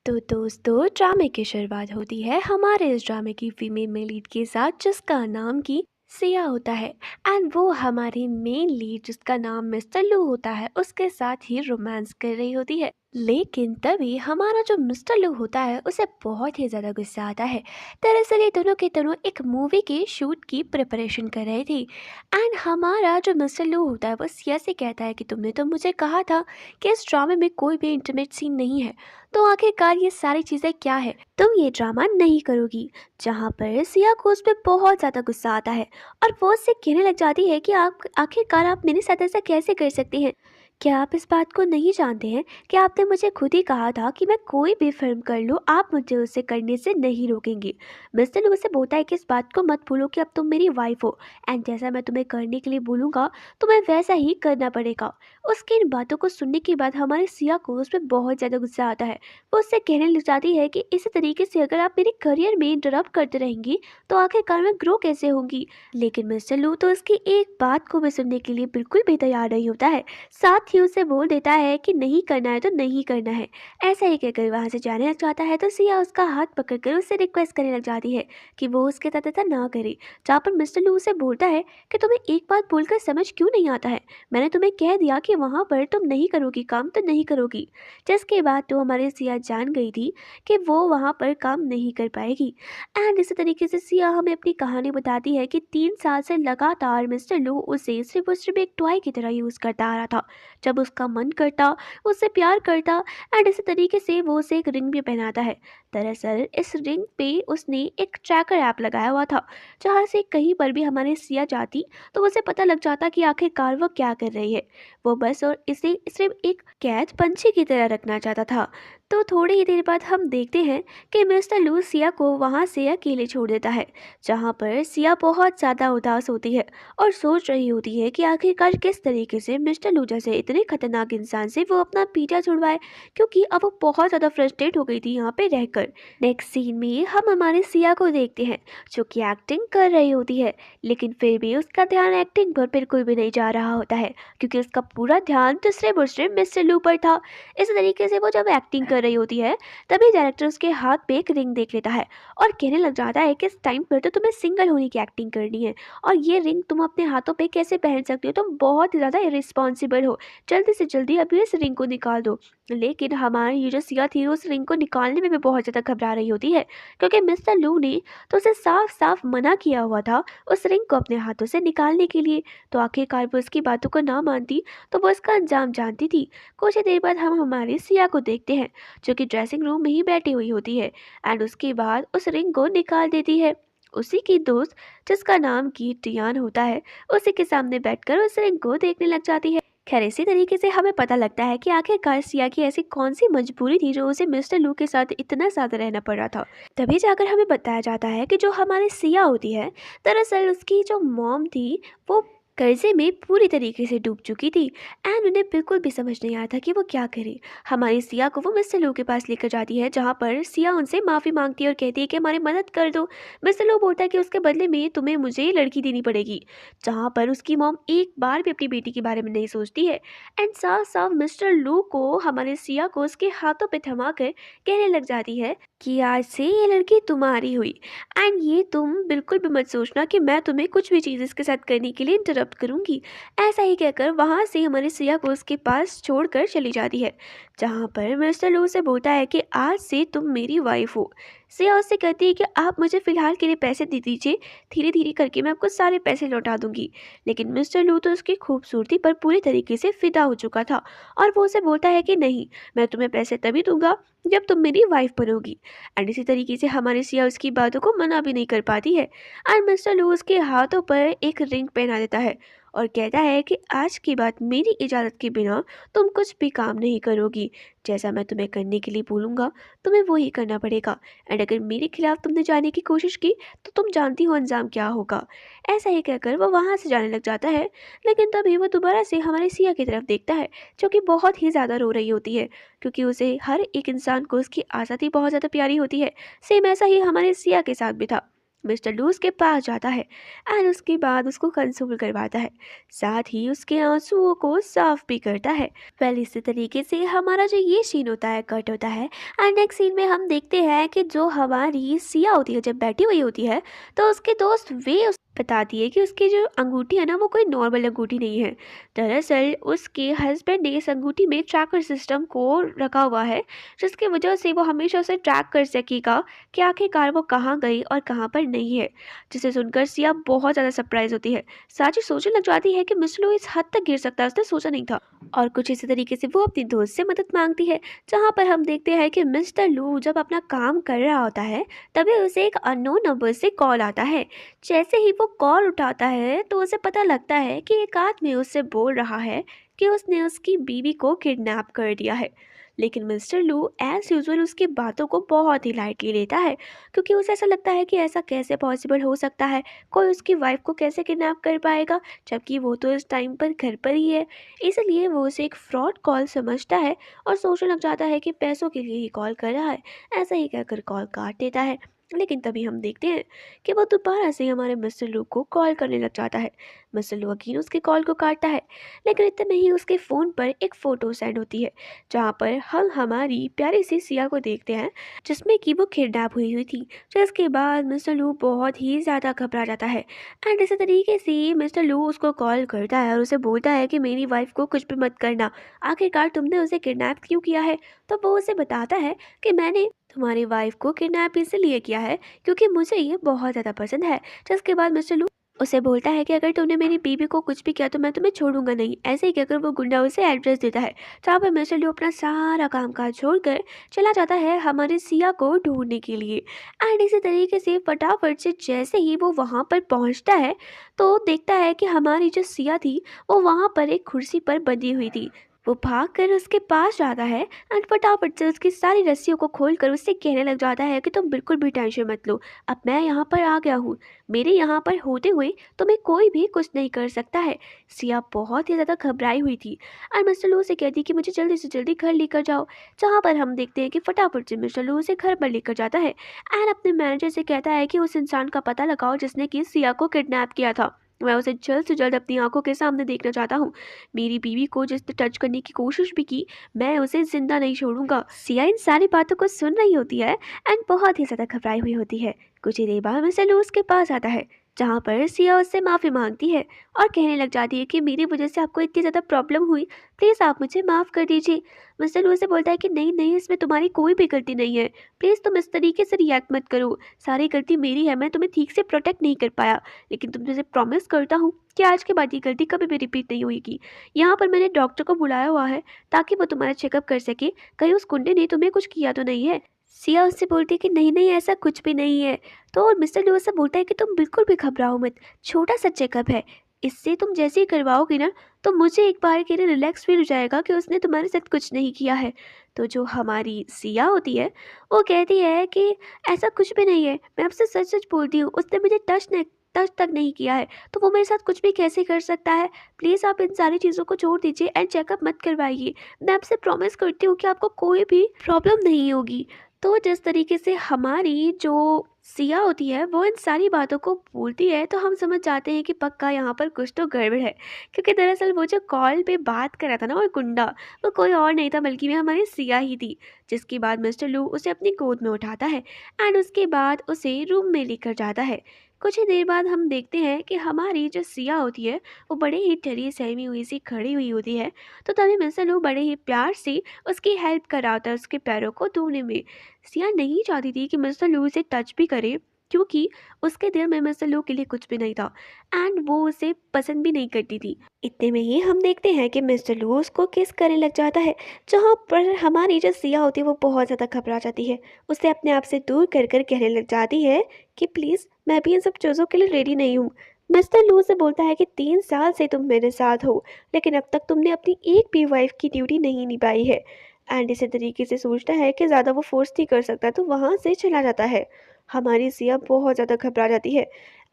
तो दोस्तों ड्रामे की शुरुआत होती है हमारे इस ड्रामे की फीमेल मेन लीड के साथ जिसका नाम की सिया होता है। एंड वो हमारी मेन लीड जिसका नाम मिस्टर लू होता है उसके साथ ही रोमांस कर रही होती है। लेकिन तभी हमारा जो मिस्टर लू होता है उसे बहुत ही ज़्यादा गुस्सा आता है। दरअसल ये दोनों के दोनों एक मूवी के शूट की प्रिपरेशन कर रहे थे। एंड हमारा जो मिस्टर लू होता है वो सिया से कहता है कि तुमने तो मुझे कहा था कि इस ड्रामे में कोई भी इंटीमेट सीन नहीं है, तो आखिरकार ये सारी चीज़ें क्या है, तुम ये ड्रामा नहीं करोगी। जहाँ पर सिया को उस पर बहुत ज़्यादा गुस्सा आता है और वो उससे कहने लग जाती है कि आप आखिरकार आप मेरे साथ ऐसा कैसे कर सकती हैं। क्या आप इस बात को नहीं जानते हैं कि आपने मुझे खुद ही कहा था कि मैं कोई भी फिल्म कर लूँ आप मुझे उसे करने से नहीं रोकेंगे। मिस्टर लू से बोलता है कि इस बात को मत भूलो कि अब तुम मेरी वाइफ हो एंड जैसा मैं तुम्हें करने के लिए बोलूँगा तुम्हें वैसा ही करना पड़ेगा। उसकी इन बातों को सुनने के बाद हमारी सिया को उस पर बहुत ज़्यादा गुस्सा आता है। वो उससे कहने लग जाती है कि इसी तरीके से अगर आप मेरे करियर में इंटरप्ट करते रहेंगी तो आखिरकार मैं ग्रो कैसे होंगी। लेकिन मिस्टर लू तो उसकी एक बात को भी सुनने के लिए बिल्कुल भी तैयार नहीं होता है। साथ ही उसे बोल देता है कि नहीं करना है तो नहीं करना है। ऐसा ही कहकर वहाँ से जाने लग जाता है तो सिया उसका हाथ पकड़कर उससे रिक्वेस्ट करने लग जाती है कि वो उसके साथ ऐसा ना करे। जहाँ पर मिस्टर लू उसे बोलता है कि तुम्हें एक बात बोलकर समझ क्यों नहीं आता है, मैंने तुम्हें कह दिया कि वहाँ पर तुम नहीं करोगी काम तो नहीं करोगी। जिसके बाद तो हमारी सिया जान गई थी कि वो वहाँ पर काम नहीं कर पाएगी। एंड इसी तरीके से सिया हमें अपनी कहानी बताती है कि 3 साल से लगातार मिस्टर लू उसे सिर्फ और सिर्फ एक टॉय की तरह यूज़ करता आ रहा था। जब उसका मन करता उससे प्यार करता एंड इसी तरीके से वो उसे एक रिंग भी पहनाता है। दरअसल इस रिंग पे उसने एक ट्रैकर ऐप लगाया हुआ था जहाँ से कहीं पर भी हमारी सिया जाती तो उसे पता लग जाता कि आखिरकार वो क्या कर रही है। वो बस और इसे सिर्फ एक कैद पंछी की तरह रखना चाहता था। तो थोड़ी ही देर बाद हम देखते हैं कि मिस्टर लू सिया को वहाँ से अकेले छोड़ देता है, जहाँ पर सिया बहुत ज़्यादा उदास होती है और सोच रही होती है कि आखिरकार किस तरीके से मिस्टर लू जैसे इतने खतरनाक इंसान से वो अपना पीछा छुड़वाए, क्योंकि अब वो बहुत ज़्यादा फ्रस्ट्रेट हो गई थी यहाँ पे रहकर। नेक्स्ट सीन में हम हमारे सिया को देखते हैं जो कि एक्टिंग कर रही होती है, लेकिन फिर भी उसका ध्यान एक्टिंग पर बिल्कुल भी नहीं जा रहा होता है क्योंकि उसका पूरा ध्यान दूसरे बुसरे मिस्टर लू पर था। इस तरीके से वो जब एक्टिंग कर रही होती है तभी डायरेक्टर उसके हाथ पे एक रिंग देख लेता है और कहने लग जाता है कि इस टाइम पर तो तुम्हें सिंगल होने की एक्टिंग करनी है और ये रिंग तुम अपने हाथों पे कैसे पहन सकती हो, तुम बहुत ही ज़्यादा इरिस्पॉन्सिबल हो, जल्दी से जल्दी अभी इस रिंग को निकाल दो। लेकिन हमारी ये जो सिया थी उस रिंग को निकालने में भी बहुत ज़्यादा घबरा रही होती है क्योंकि मिस्टर लू ने तो उसे साफ साफ मना किया हुआ था उस रिंग को अपने हाथों से निकालने के लिए। तो आखिरकार वो उसकी बातों को ना मानती तो वो इसका अंजाम जानती थी। कुछ ही देर बाद हम हमारी सिया को देखते हैं जो कि ड्रेसिंग रूम में ही बैठी हुई होती है एंड उसके बाद उस रिंग को निकाल देती है। उसी की दोस्त जिसका नाम की टियान होता है उसी के सामने बैठकर उस रिंग को देखने लग जाती है। खैर इसी तरीके से हमें पता लगता है कि आखिरकार सिया की ऐसी कौन सी मजबूरी थी जो उसे मिस्टर लू के साथ इतना ज़्यादा रहना पड़ रहा था। तभी जाकर हमें बताया जाता है कि जो हमारी सिया होती है दरअसल उसकी जो मॉम थी वो कर्जे में पूरी तरीके से डूब चुकी थी एंड उन्हें बिल्कुल भी समझ नहीं आया था कि वो क्या करे। हमारी सिया को वो मिस्टर लू के पास लेकर जाती है जहाँ पर सिया उनसे माफ़ी मांगती है और कहती है कि हमारी मदद कर दो। मिस्टर लू बोलता है कि उसके बदले में तुम्हें मुझे ये लड़की देनी पड़ेगी। जहाँ पर उसकी मॉम एक बार भी अपनी बेटी के बारे में नहीं सोचती है एंड साफ साफ मिस्टर लू को हमारे सिया को उसके हाथों पे थमा कर कहने लग जाती है कि आज से ये लड़की तुम्हारी हुई एंड ये तुम बिल्कुल भी मत सोचना कि मैं तुम्हें कुछ भी चीज़ इसके साथ करने के लिए इंटरप्ट करूंगी। ऐसा ही कहकर वहाँ से हमारी सिया को उसके पास छोड़कर चली जाती है, जहाँ पर मिस्टर लू से बोलता है कि आज से तुम मेरी वाइफ हो। सिया उससे कहती है कि आप मुझे फ़िलहाल के लिए पैसे दे दीजिए, धीरे धीरे करके मैं आपको सारे पैसे लौटा दूंगी। लेकिन मिस्टर लू तो उसकी खूबसूरती पर पूरी तरीके से फिदा हो चुका था और वो उसे बोलता है कि नहीं, मैं तुम्हें पैसे तभी दूंगा जब तुम मेरी वाइफ बनोगी। एंड इसी तरीके से हमारी सिया उसकी बातों को मना भी नहीं कर पाती है एंड मिस्टर लू उसके हाथों पर एक रिंग पहना देता है और कहता है कि आज की बात मेरी इजाज़त के बिना तुम कुछ भी काम नहीं करोगी। जैसा मैं तुम्हें करने के लिए बोलूँगा तुम्हें वो ही करना पड़ेगा एंड अगर मेरे खिलाफ तुमने जाने की कोशिश की तो तुम जानती हो अंजाम क्या होगा। ऐसा ही कहकर वो वहाँ से जाने लग जाता है। लेकिन तभी वो दोबारा से हमारे सिया की तरफ देखता है जो कि बहुत ही ज़्यादा रो रही होती है क्योंकि उसे हर एक इंसान को उसकी आज़ादी बहुत ज़्यादा प्यारी होती है। सेम ऐसा ही हमारे सिया के साथ भी था। मिस्टर लू उसके पास जाता है एंड उसके बाद उसको कंसोल करवाता है, साथ ही उसके आंसुओं को साफ भी करता है। वेल इसी तरीके से हमारा जो ये सीन होता है कट होता है एंड नेक्स्ट सीन में हम देखते हैं कि जो हमारी सिया होती है जब बैठी हुई होती है तो उसके दोस्त वे बताती है कि उसकी जो अंगूठी है ना वो कोई नॉर्मल अंगूठी नहीं है। दरअसल उसके हस्बैंड ने इस अंगूठी में ट्रैकर सिस्टम को रखा हुआ है, जिसकी वजह से वो हमेशा उसे ट्रैक कर सकेगा कि आखिरकार वो कहाँ गई और कहाँ पर नहीं है। जिसे सुनकर सिया बहुत ज़्यादा सरप्राइज होती है, साची सोचने लग जाती है कि मिस्टर लू इस हद तक गिर सकता है, उसने सोचा नहीं था। और कुछ इसी तरीके से वो अपनी दोस्त से मदद मांगती है, जहाँ पर हम देखते हैं कि मिस्टर लू जब अपना काम कर रहा होता है तभी उसे एक अननोन नंबर से कॉल आता है। जैसे ही वो कॉल उठाता है तो उसे पता लगता है कि एक आदमी उससे बोल रहा है कि उसने उसकी बीवी को किडनैप कर दिया है। लेकिन मिस्टर लू एज यूजुअल उसकी बातों को बहुत ही लाइटली लेता है, क्योंकि उसे ऐसा लगता है कि ऐसा कैसे पॉसिबल हो सकता है, कोई उसकी वाइफ को कैसे किडनैप कर पाएगा जबकि वो तो इस टाइम पर घर पर ही है। इसलिए वो उसे एक फ्रॉड कॉल समझता है और सोचने लग जाता है कि पैसों के लिए ही कॉल कर रहा है। ऐसा ही कहकर कॉल काट देता है। लेकिन तभी हम देखते हैं कि वो दोबारा से हमारे मिस्टर लू को कॉल करने लग जाता है। मिस्टर लू अगेन उसके कॉल को काटता है, लेकिन इतने में ही उसके फ़ोन पर एक फ़ोटो सेंड होती है, जहाँ पर हम हमारी प्यारी सी सिया को देखते हैं, जिसमें कि वो किडनैप हुई हुई थी। जिसके बाद मिस्टर लू बहुत ही ज़्यादा घबरा जाता है एंड इसी तरीके से मिस्टर लू उसको कॉल करता है और उसे बोलता है कि मेरी वाइफ को कुछ भी मत करना, आखिरकार तुमने उसे किडनैप क्यों किया है। तो वो उसे बताता है कि मैंने तुम्हारी वाइफ को किडनैप इसलिए किया है क्योंकि मुझे ये बहुत ज़्यादा पसंद है। जिसके बाद मिस्टर लू उसे बोलता है कि अगर तुमने मेरी बीवी को कुछ भी किया तो मैं तुम्हें छोड़ूंगा नहीं। ऐसे ही कहकर वो गुंडा उसे एड्रेस देता है, जहाँ पर मिस्टर लू अपना सारा काम काज छोड़कर चला जाता है हमारी सिया को ढूंढने के लिए। एंड इसी तरीके से फटाफट से जैसे ही वो वहाँ पर पहुँचता है तो देखता है कि हमारी जो सिया थी वो वहाँ पर एक कुर्सी पर बंधी हुई थी। वो भागकर उसके पास जाता है एंड फटाफट से उसकी सारी रस्सियों को खोलकर उससे कहने लग जाता है कि तुम बिल्कुल भी टेंशन मत लो, अब मैं यहाँ पर आ गया हूँ, मेरे यहाँ पर होते हुए तुम्हें कोई भी कुछ नहीं कर सकता है। सिया बहुत ही ज़्यादा घबराई हुई थी और मिस्टर लू से कहती कि मुझे जल्दी से जल्दी घर लेकर जाओ, जहाँ पर हम देखते हैं कि फटाफट से मिस्टर लू उसे घर पर लेकर जाता है एंड अपने मैनेजर से कहता है कि उस इंसान का पता लगाओ जिसने कि सिया को किडनैप किया था। मैं उसे जल्द से जल्द अपनी आंखों के सामने देखना चाहता हूँ। मेरी बीवी को जिसने टच करने की कोशिश भी की, मैं उसे जिंदा नहीं छोड़ूंगा। सिया इन सारी बातों को सुन रही होती है एंड बहुत ही ज़्यादा घबराई हुई होती है। कुछ ही देर बाद मिस्टर लू उसके पास आता है, जहाँ पर सिया उससे माफ़ी मांगती है और कहने लग जाती है कि मेरी वजह से आपको इतनी ज़्यादा प्रॉब्लम हुई, प्लीज़ आप मुझे माफ़ कर दीजिए। मिस्टर लू से बोलता है कि नहीं नहीं, इसमें तुम्हारी कोई भी गलती नहीं है, प्लीज़ तुम इस तरीके से रिएक्ट मत करो, सारी गलती मेरी है, मैं तुम्हें ठीक से प्रोटेक्ट नहीं कर पाया, लेकिन तुम मुझे प्रॉमिस करता हूँ कि आज के बाद ये गलती कभी भी रिपीट नहीं होगी। यहाँ पर मैंने डॉक्टर को बुलाया हुआ है ताकि वो तुम्हारा चेकअप कर सके, कहीं उस गुंडे ने तुम्हें कुछ किया तो नहीं है। सिया उससे बोलती है कि नहीं नहीं, ऐसा कुछ भी नहीं है। तो मिस्टर लू से बोलता है कि तुम बिल्कुल भी घबराओ मत, छोटा सा चेकअप है, इससे तुम जैसे ही करवाओगी ना तो मुझे एक बार के लिए रिलैक्स फील हो जाएगा कि उसने तुम्हारे साथ कुछ नहीं किया है। तो जो हमारी सिया होती है वो कहती है कि ऐसा कुछ भी नहीं है, मैं आपसे सच सच बोलती हूँ, उसने मुझे टच तक नहीं किया है, तो वो मेरे साथ कुछ भी कैसे कर सकता है। प्लीज़ आप इन सारी चीज़ों को छोड़ दीजिए एंड चेकअप मत करवाइए, मैं आपसे प्रॉमिस करती हूँ कि आपको कोई भी प्रॉब्लम नहीं होगी। तो जिस तरीके से हमारी जो सिया होती है वो इन सारी बातों को बोलती है तो हम समझ जाते हैं कि पक्का यहाँ पर कुछ तो गड़बड़ है, क्योंकि दरअसल वो जो कॉल पे बात कर रहा था ना वो गुंडा, वो कोई और नहीं था बल्कि वो हमारी सिया ही थी। जिसके बाद मिस्टर लू उसे अपनी गोद में उठाता है एंड उसके बाद उसे रूम में लेकर जाता है। कुछ ही देर बाद हम देखते हैं कि हमारी जो सिया होती है वो बड़े ही डरी सहमी हुई सी खड़ी हुई होती है। तो तभी मिस्टर लू बड़े ही प्यार से उसकी हेल्प कर रहा होता है उसके पैरों को धोने में। सिया नहीं चाहती थी कि मिस्टर लू उसे टच भी करे, क्योंकि उसके दिल में मिस्टर लू के लिए कुछ भी नहीं था एंड वो उसे पसंद भी नहीं करती थी। इतने में ही हम देखते हैं कि मिस्टर लू उसको किस करने लग जाता है, जहाँ पर हमारी जो सिया होती है वो बहुत ज़्यादा घबरा जाती है, उसे अपने आप से दूर कर कर कहने लग जाती है कि प्लीज़ मैं भी इन सब चीज़ों के लिए रेडी नहीं हूँ। मिस्टर लू से बोलता है कि 3 साल से तुम मेरे साथ हो, लेकिन अब तक तुमने अपनी एक भी वाइफ की ड्यूटी नहीं निभाई है। एंड इसी तरीके से सोचता है कि ज़्यादा वो फोर्स नहीं कर सकता तो वहाँ से चला जाता है। हमारी सिया बहुत ज़्यादा घबरा जाती है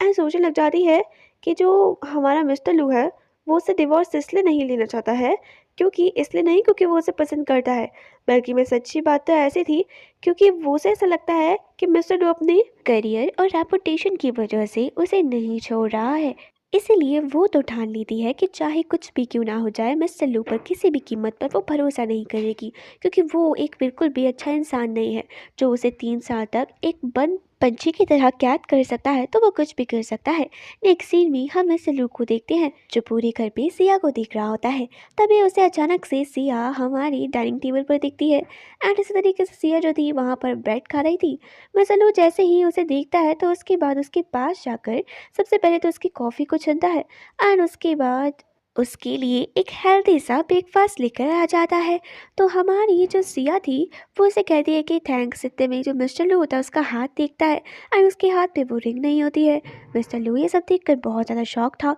एंड सोचने लग जाती है कि जो हमारा मिस्टर लू है वो उससे डिवोर्स इसलिए नहीं लेना चाहता है क्योंकि इसलिए नहीं क्योंकि वो उसे पसंद करता है, बल्कि मैं सच्ची बात तो ऐसी थी क्योंकि वो उसे ऐसा लगता है कि मिस्टर डू अपने करियर और रेपुटेशन की वजह से उसे नहीं छोड़ रहा है। इसीलिए वो तो ठान लेती है कि चाहे कुछ भी क्यों ना हो जाए, मिस्टर लू पर किसी भी कीमत पर वो भरोसा नहीं करेगी, क्योंकि वो एक बिल्कुल भी अच्छा इंसान नहीं है। जो उसे 3 साल तक एक बंद पंछी की तरह कैद कर सकता है तो वो कुछ भी कर सकता है। नेक्स्ट सीन में हम मिस्टर लू को देखते हैं जो पूरे घर पे सिया को देख रहा होता है। तभी उसे अचानक से सिया हमारी डाइनिंग टेबल पर दिखती है। एंड इसी तरीके से सिया जो थी वहाँ पर ब्रेड खा रही थी। मिस्टर लू जैसे ही उसे देखता है तो उसके बाद उसके पास जाकर सबसे पहले तो उसकी कॉफ़ी को चुनता है एंड उसके बाद उसके लिए एक हेल्दी सा ब्रेकफास्ट लेकर आ जाता है। तो हमारी जो सिया थी वो उसे कहती है कि थैंक्स। इतने में जो मिस्टर लू होता है उसका हाथ देखता है एंड उसके हाथ पे वो रिंग नहीं होती है। मिस्टर लू ये सब देखकर बहुत ज़्यादा शॉक था,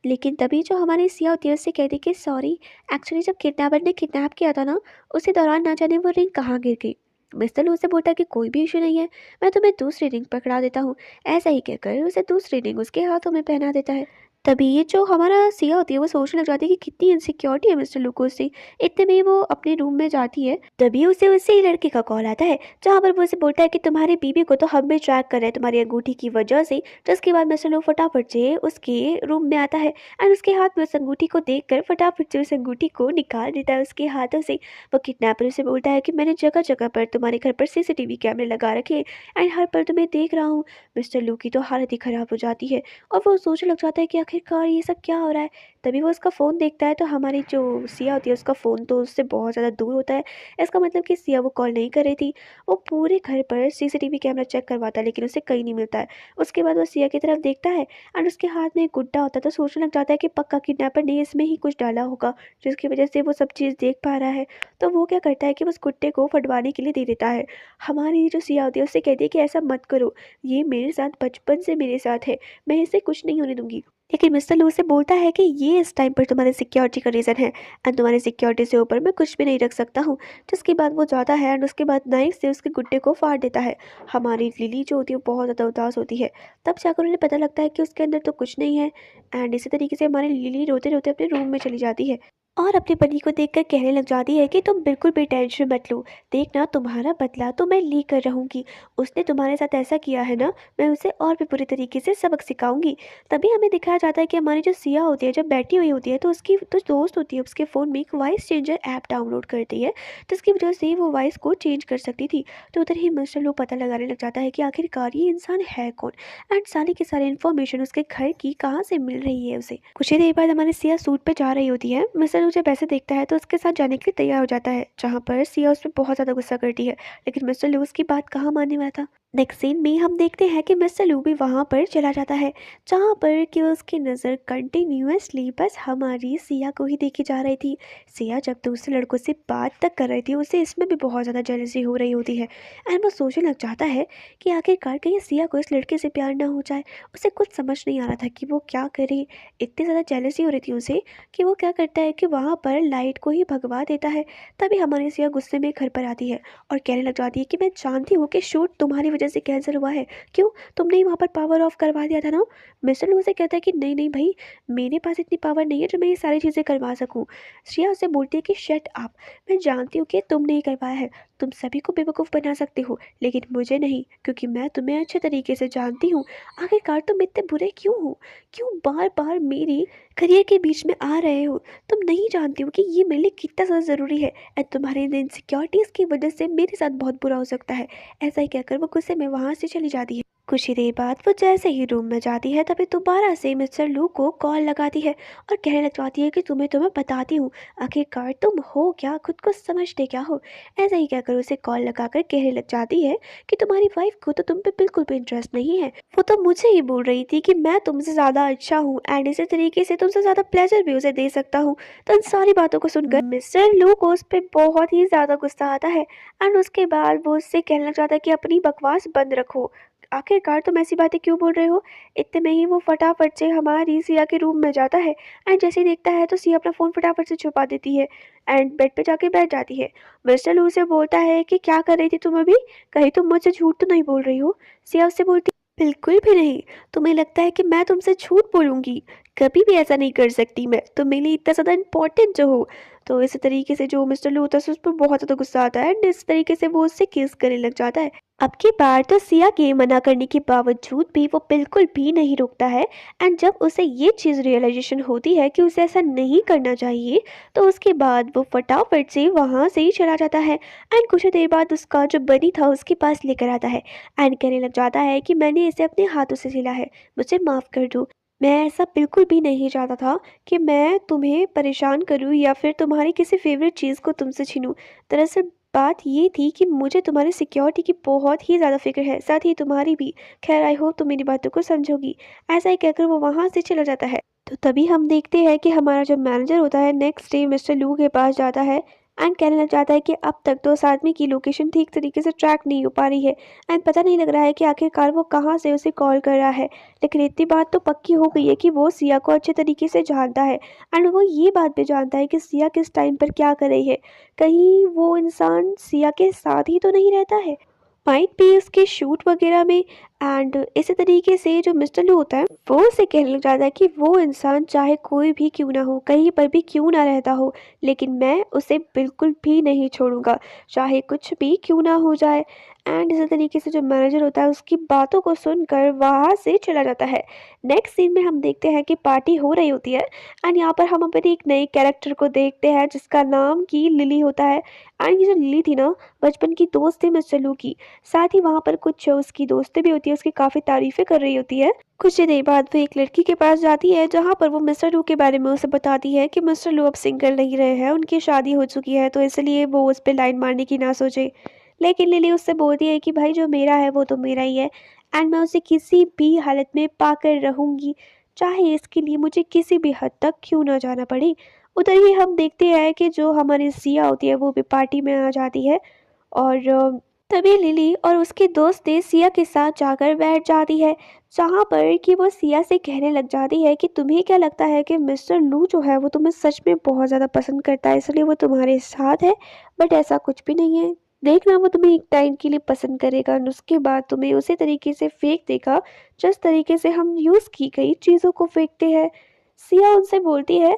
लेकिन तभी जो हमारी सिया होती है उससे कहती कि सॉरी, एक्चुअली जब किडनैपर ने किडनैप किया था ना, उसी दौरान ना जाने वो रिंग कहाँ गिर गई। मिस्टर लू से बोलता है कि कोई भी इशू नहीं है, मैं तुम्हें दूसरी रिंग पकड़ा देता हूँ। ऐसा ही कहकर उसे दूसरी रिंग उसके हाथों में पहना देता है। तभी ये जो हमारा सिया होती है वो सोचने लग जाती है कि कितनी इनसिक्योरिटी है मिस्टर लू को उससे। इतने में ही वो अपने रूम में जाती है, तभी उसे उसी लड़के का कॉल आता है जहाँ पर वो उसे बोलता है कि तुम्हारी बीबी को तो हम भी ट्रैक कर रहे हैं तुम्हारी अंगूठी की वजह से। जिसके बाद मिस्टर लू फटाफट से उसके रूम में आता है एंड उसके हाथ में उस अंगूठी को देखकर फटाफट से उस अंगूठी को निकाल देता है उसके हाथों से। वो किडनैपर उसे बोलता है कि मैंने जगह जगह पर तुम्हारे घर पर सीसीटीवी कैमरे लगा रखे हैं एंड हर पल तुम्हें देख रहा हूँ। मिस्टर लू की तो हालत ही खराब हो जाती है और वो सोचने लग जाता है कि आखिरकार ये सब क्या हो रहा है। तभी वो उसका फ़ोन देखता है तो हमारी जो सिया होती है उसका फ़ोन तो उससे बहुत ज़्यादा दूर होता है। इसका मतलब कि सिया वो कॉल नहीं कर रही थी। वो पूरे घर पर सीसीटीवी कैमरा चेक करवाता है लेकिन उसे कहीं नहीं मिलता है। उसके बाद वो सिया की तरफ देखता है एंड उसके हाथ में एक गुड्डा होता है तो सोचने लग जाता है कि पक्का किडनैपर ने इसमें ही कुछ डाला होगा जिसकी वजह से वो सब चीज़ देख पा रहा है। तो वो क्या करता है कि उस गुड्डे को फटवाने के लिए दे देता है। हमारी जो सिया होती है उससे कहती है कि ऐसा मत करो, ये मेरे साथ बचपन से मेरे साथ है, मैं इसे कुछ नहीं होने दूंगी। लेकिन मिस्टर लू से बोलता है कि ये इस टाइम पर तुम्हारे सिक्योरिटी का रीज़न है एंड तुम्हारी सिक्योरिटी से ऊपर मैं कुछ भी नहीं रख सकता हूँ। जिसके बाद वो जाता है एंड उसके बाद नाइफ से उसके गुड्डे को फाड़ देता है। हमारी लिली जो होती है वो बहुत ज़्यादा उदास होती है। तब जाकर उन्हें पता लगता है कि उसके अंदर तो कुछ नहीं है एंड इसी तरीके से हमारी लिली रोते रोते अपने रूम में चली जाती है और अपनी बनी को देखकर कहने लग जाती है कि तुम बिल्कुल भी टेंशन मत लो, देखना तुम्हारा बदला तो मैं ली कर रहूँगी। उसने तुम्हारे साथ ऐसा किया है ना, मैं उसे और भी पूरी तरीके से सबक सिखाऊंगी। तभी हमें दिखाया जाता है कि हमारी जो सिया होती है जब बैठी हुई होती है तो उसकी तो दोस्त होती है उसके फ़ोन में एक वॉइस चेंजर ऐप डाउनलोड करती है जिसकी वजह से वो वॉइस को चेंज कर सकती थी। तो उधर ही मिस्टर लोग पता लगाने लग जाता है कि आखिरकार ये इंसान है कौन एंड सारी की सारी इन्फॉर्मेशन उसके घर की कहाँ से मिल रही है उसे। कुछ ही देर बाद हमारी सिया सूट पे जा रही होती है। मिस्टर लू जब ऐसे देखता है तो उसके साथ जाने के लिए तैयार हो जाता है, जहाँ पर सिया उस पर बहुत ज़्यादा गुस्सा करती है, लेकिन मिस्टर लू उसकी बात कहाँ मानने वाला था। नेक्स्ट सीन में हम देखते हैं कि मिस्टर लू भी वहाँ पर चला जाता है जहाँ पर कि उसकी नज़र कंटिन्यूअसली बस हमारी सिया को ही देखी जा रही थी। सिया जब दूसरे लड़कों से बात तक कर रही थी उसे इसमें भी बहुत ज़्यादा जेलसी हो रही होती है एंड वो सोचने लग जाता है कि आखिरकार कहीं सिया को इस लड़के से प्यार ना हो जाए। उसे कुछ समझ नहीं आ रहा था कि वो क्या करे। इतनी ज़्यादा जेलसी हो रही थी उसे कि वो क्या करता है कि वहाँ पर लाइट को ही भगवा देता है। तभी हमारी सिया गुस्से में घर पर आती है और कहने लग जाती है कि मैं जानती हूँ कि शूट तुम्हारी वजह से कैंसिल हुआ है, क्यों तुमने ही वहाँ पर पावर ऑफ करवा दिया था ना। मिस्टर लू से कहता है कि नहीं नहीं भाई, मेरे पास इतनी पावर नहीं है जो मैं ये सारी चीज़ें करवा सकूँ। श्रेया उसे बोलती है कि शट अप, मैं जानती हूँ कि तुमने ही करवाया है, तुम सभी को बेवकूफ़ बना सकते हो लेकिन मुझे नहीं, क्योंकि मैं तुम्हें अच्छे तरीके से जानती हूँ। आखिरकार तुम इतने बुरे क्यों हो, क्यों बार बार मेरी करियर के बीच में आ रहे हो। तुम नहीं जानती हो कि ये मेरे लिए कितना ज़्यादा ज़रूरी है एंड तुम्हारे इन इनसिक्योरिटीज़ की वजह से मेरे साथ बहुत बुरा हो सकता है। ऐसा ही कहकर वो गुस्से में वहाँ से चली जाती है। कुछ ही देर बाद वो जैसे ही रूम में जाती है तभी दोबारा से मिस्टर लू को कॉल लगाती है और कहने लग जाती है कि तुम्हें बताती हूँ, आखिरकार तुम हो क्या, खुद को समझते क्या हो। ऐसा ही कहकर उसे कॉल लगाकर कहने लग जाती है कि तुम्हारी वाइफ को तो तुम पे बिल्कुल भी इंटरेस्ट नहीं है। वो तो मुझे ही बोल रही थी कि मैं तुमसे ज़्यादा अच्छा हूँ एंड इसी तरीके से तुमसे ज़्यादा प्लेजर भी उसे दे सकता हूँ। तो इन सारी बातों को सुनकर मिस्टर लू को उस पर बहुत ही ज़्यादा गुस्सा आता है एंड उसके बाद वो उससे कहने लग जाता है कि अपनी बकवास बंद रखो, आखिरकार तुम ऐसी बातें क्यों बोल रहे हो। इतने में ही वो फटाफट से हमारी सिया के रूम में जाता है एंड जैसे ही देखता है तो सिया अपना फ़ोन फटाफट से छुपा देती है एंड बेड पे जाके बैठ जाती है। मिस्टर लू से बोलता है कि क्या कर रही थी तुम अभी, कहीं तुम मुझसे झूठ तो नहीं बोल रही हो। सिया उससे बोलती बिल्कुल भी नहीं, तुम्हें लगता है कि मैं तुमसे झूठ बोलूँगी, कभी भी ऐसा नहीं कर सकती मैं, तुम मेरे लिए इतना ज़्यादा इम्पोर्टेंट जो हो। तो इस तरीके से जो मिस्टर लू होता है उस पर बहुत ज़्यादा गुस्सा आता है एंड इस तरीके से वो उससे किस करने लग जाता है। अब की बार तो सिया के मना करने के बावजूद भी वो बिल्कुल भी नहीं रुकता है एंड जब उसे ये चीज़ रियलाइजेशन होती है कि उसे ऐसा नहीं करना चाहिए, तो उसके बाद वो फटाफट से वहाँ से ही चला जाता है एंड कुछ देर बाद उसका जो बनी था उसके पास लेकर आता है एंड कहने लग जाता है कि मैंने इसे अपने हाथों से सिला है, मुझे माफ़ कर दो। मैं ऐसा बिल्कुल भी नहीं चाहता था कि मैं तुम्हें परेशान करूं या फिर तुम्हारी किसी फेवरेट चीज़ को तुमसे छीनूं। दरअसल बात ये थी कि मुझे तुम्हारी सिक्योरिटी की बहुत ही ज़्यादा फिक्र है, साथ ही तुम्हारी भी। खैर आई होप तुम मेरी बातों को समझोगी। ऐसा ही कहकर वो वहाँ से चला जाता है। तो तभी हम देखते हैं कि हमारा जो मैनेजर होता है नेक्स्ट डे मिस्टर लू के पास जाता है एंड कहने लग जाता है कि अब तक तो उस आदमी की लोकेशन ठीक तरीके से ट्रैक नहीं हो पा रही है एंड पता नहीं लग रहा है कि आखिरकार वो कहाँ से उसे कॉल कर रहा है। लेकिन इतनी बात तो पक्की हो गई है कि वो सिया को अच्छे तरीके से जानता है एंड वो ये बात भी जानता है कि सिया किस टाइम पर क्या कर रही है। कहीं वो इंसान सिया के साथ ही तो नहीं रहता है, माइट भी उसके शूट वगैरह में। एंड इसी तरीके से जो मिस्टर लू होता है वो उसे कहने लग जाता है कि वो इंसान चाहे कोई भी क्यों ना हो, कहीं पर भी क्यों ना रहता हो, लेकिन मैं उसे बिल्कुल भी नहीं छोड़ूंगा, चाहे कुछ भी क्यों ना हो जाए। एंड इसी तरीके से जो मैनेजर होता है उसकी बातों को सुनकर वहाँ से चला जाता है। नेक्स्ट सीन में हम देखते हैं कि पार्टी हो रही होती है एंड यहाँ पर हम अपने एक नए कैरेक्टर को देखते हैं जिसका नाम की लिली होता है। एंड ये जो लिली थी ना, बचपन की दोस्त थी मिस्टर लू की। साथ ही वहाँ पर कुछ उसकी दोस्तें भी होती है, उसकी काफ़ी तारीफ़ें कर रही होती है। कुछ ही देर बाद वो एक लड़की के पास जाती है जहाँ पर वो मिस्टर लू के बारे में उसे बताती है कि मिस्टर लू अब सिंगल नहीं रहे हैं, उनकी शादी हो चुकी है, तो इसलिए वो उस पर लाइन मारने की ना सोचे। लेकिन लिली उससे बोलती है कि भाई जो मेरा है वो तो मेरा ही है एंड मैं उसे किसी भी हालत में पाकर रहूँगी, चाहे इसके लिए मुझे किसी भी हद तक क्यों ना जाना पड़े। उधर ही हम देखते हैं कि जो हमारी सिया होती है वो भी पार्टी में आ जाती है और तभी लिली और उसकी दोस्तें सिया के साथ जाकर बैठ जाती है जहाँ पर कि वो सिया से कहने लग जाती है कि तुम्हें क्या लगता है कि मिस्टर लू जो है वो तुम्हें सच में बहुत ज़्यादा पसंद करता है इसलिए वो तुम्हारे साथ है। बट ऐसा कुछ भी नहीं है, देखना वो तुम्हें एक टाइम के लिए पसंद करेगा और उसके बाद तुम्हें उसी तरीके से फेंक देगा जिस तरीके से हम यूज़ की गई चीज़ों को फेंकते हैं। सिया उनसे बोलती है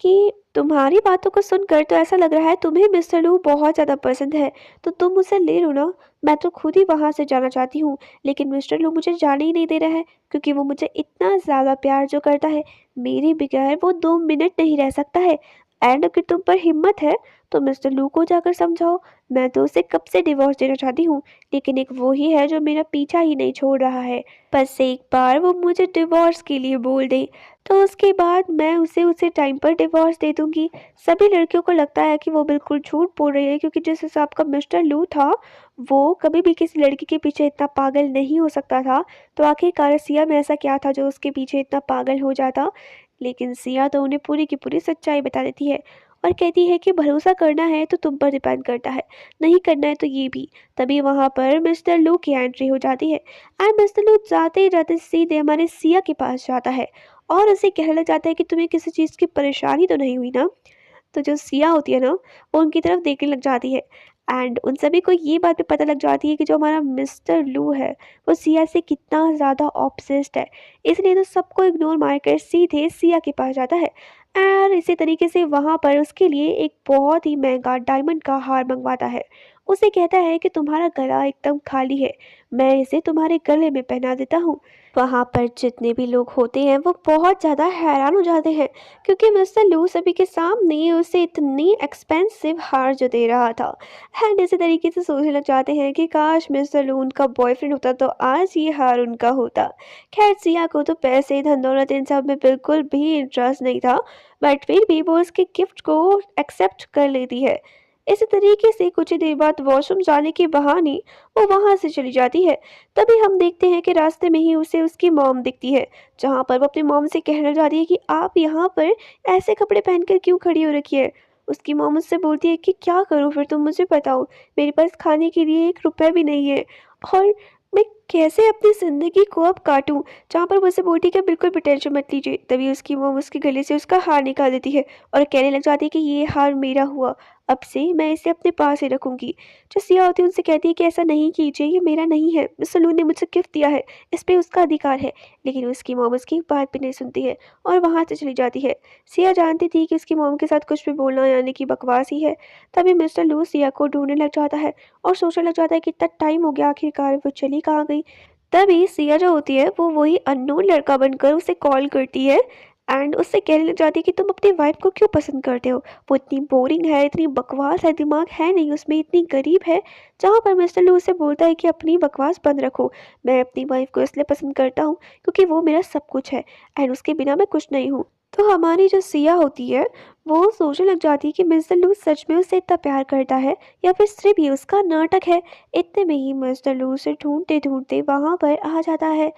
कि तुम्हारी बातों को सुनकर तो ऐसा लग रहा है तुम्हें मिस्टर लू बहुत ज़्यादा पसंद है, तो तुम उसे ले लो ना। मैं तो खुद ही वहाँ से जाना चाहती हूँ, लेकिन मिस्टर लू मुझे जाने ही नहीं दे रहा है क्योंकि वो मुझे इतना ज़्यादा प्यार जो करता है, मेरे बगैर वो 2 मिनट नहीं रह सकता है। एंड अगर तुम पर हिम्मत है तो मिस्टर लू को जाकर समझाओ, मैं तो उसे कब से डिवोर्स देना चाहती हूँ, लेकिन एक वो ही है जो मेरा पीछा ही नहीं छोड़ रहा है। बस एक बार वो मुझे डिवोर्स के लिए बोल दे तो उसके बाद मैं उसे टाइम पर डिवोर्स दे दूंगी। सभी लड़कियों को लगता है कि वो बिल्कुल झूठ बोल रही है क्योंकि जिस हिसाब का मिस्टर लू था वो कभी भी किसी लड़की के पीछे इतना पागल नहीं हो सकता था। तो आखिरकार सिया में ऐसा क्या था जो उसके पीछे इतना पागल हो जाता। लेकिन सिया तो उन्हें पूरी की पूरी सच्चाई बता देती है और कहती है कि भरोसा करना है तो तुम पर डिपेंड करता है, नहीं करना है तो ये भी। तभी वहाँ पर मिस्टर लू की एंट्री हो जाती है एंड मिस्टर लू जाते ही जाते सीधे हमारे सिया के पास जाता है और उसे कहने लग जाता है कि तुम्हें किसी चीज़ की परेशानी तो नहीं हुई ना। तो जो सिया होती है ना वो उनकी तरफ देखने लग जाती है एंड उन सभी को ये बात भी पता लग जाती है कि जो हमारा मिस्टर लू है वो सिया से कितना ज़्यादा ऑब्सेस्ड है। इसलिए तो सबको इग्नोर मारकर सीधे सिया के पास जाता है और इसी तरीके से वहाँ पर उसके लिए एक बहुत ही महंगा डायमंड का हार मंगवाता है। उसे कहता है कि तुम्हारा गला एकदम खाली है, मैं इसे तुम्हारे गले में पहना देता हूँ। वहाँ पर जितने भी लोग होते हैं वो बहुत ज़्यादा हैरान हो जाते हैं क्योंकि मिस्टर लू सभी के सामने उसे इतनी एक्सपेंसिव हार जो दे रहा था। एंड इसी तरीके से सोचने लग जाते हैं कि काश मिस्टर लू उनका बॉयफ्रेंड होता तो आज ये हार उनका होता। खैर सिया को तो पैसे धन दौलत इन सब में बिल्कुल भी इंटरेस्ट नहीं था, बट फिर भी वो उसके गिफ्ट को एक्सेप्ट कर लेती है। इसी तरीके से कुछ ही देर बाद वॉशरूम जाने के बहाने वो वहाँ से चली जाती है। तभी हम देखते हैं कि रास्ते में ही उसे उसकी मॉम दिखती है जहाँ पर वो अपनी मॉम से कहने जाती है कि आप यहाँ पर ऐसे कपड़े पहनकर क्यों खड़ी हो रखी है। उसकी मॉम उससे बोलती है कि क्या करूँ फिर तुम मुझे बताओ, मेरे पास खाने के लिए 1 रुपया भी नहीं है और मैं कैसे अपनी ज़िंदगी को अब काटूं। जहाँ पर वो उसे बोलती है कि बिल्कुल भी टेंशन मत लीजिए। तभी उसकी मॉम उसके गले से उसका हार निकाल देती है और कहने लग जाती है कि ये हार मेरा हुआ, अब से मैं इसे अपने पास ही रखूँगी। जो सिया होती है उनसे कहती है कि ऐसा नहीं कीजिए, ये मेरा नहीं है, मिस्टर लू ने मुझे गिफ्ट दिया है, इस पे उसका अधिकार है। लेकिन उसकी मॉम उसकी बात भी नहीं सुनती है और वहाँ से चली जाती है। सिया जानती थी कि उसकी मॉम के साथ कुछ भी बोलना यानी कि बकवास ही है। तभी मिस्टर लू सिया को ढूँढने लग जाता है और सोचने लग जाता है कि इतना टाइम हो गया, आखिरकार वो चली कहाँ गई। तभी सिया जो होती है वो वही अननोन लड़का बनकर उसे कॉल करती है एंड उससे कहने लग जाती है कि तुम अपनी वाइफ को क्यों पसंद करते हो, वो इतनी बोरिंग है, इतनी बकवास है, दिमाग है नहीं उसमें, इतनी गरीब है। जहाँ पर मिस्टर लू उसे बोलता है कि अपनी बकवास बंद रखो, मैं अपनी वाइफ को इसलिए पसंद करता हूँ क्योंकि वो मेरा सब कुछ है एंड उसके बिना मैं कुछ नहीं हूँ। तो हमारी जो सिया होती है वो सोचने लग जाती है कि मिस्टर लू सच में उससे इतना प्यार करता है या फिर सिर्फ ये उसका नाटक है। इतने में ही मिस्टर लू उसे ढूंढते ढूंढते वहां पर आ जाता है।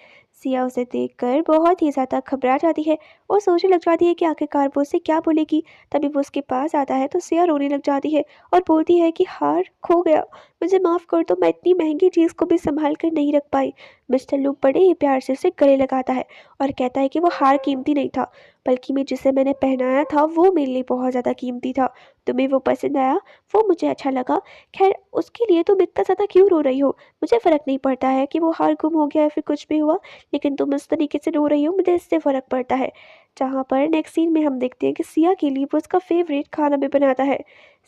सिया उसे देखकर बहुत ही ज़्यादा घबरा जाती है और सोचने लग जाती है कि आखिरकार वो उसे क्या बोलेगी। तभी वो उसके पास आता है तो सिया रोने लग जाती है और बोलती है कि हार खो गया, मुझे माफ़ कर दो, मैं इतनी महंगी चीज़ को भी संभाल कर नहीं रख पाई। मिस्टर लू बड़े ही प्यार से उसे गले लगाता है और कहता है कि वो हार कीमती नहीं था, बल्कि मैं जिसे मैंने पहनाया था वो मेरे लिए बहुत ज़्यादा कीमती था। तुम्हें वो पसंद आया, वो मुझे अच्छा लगा। खैर उसके लिए तुम इतना ज़्यादा क्यों रो रही हो? मुझे फ़र्क नहीं पड़ता है कि वो हार गुम हो गया या फिर कुछ भी हुआ, लेकिन तुम इस तरीके से रो रही हो मुझे इससे फ़र्क पड़ता है। जहाँ पर नेक्स्ट सीन में हम देखते हैं कि सिया के लिए वो उसका फ़ेवरेट खाना भी बनाता है।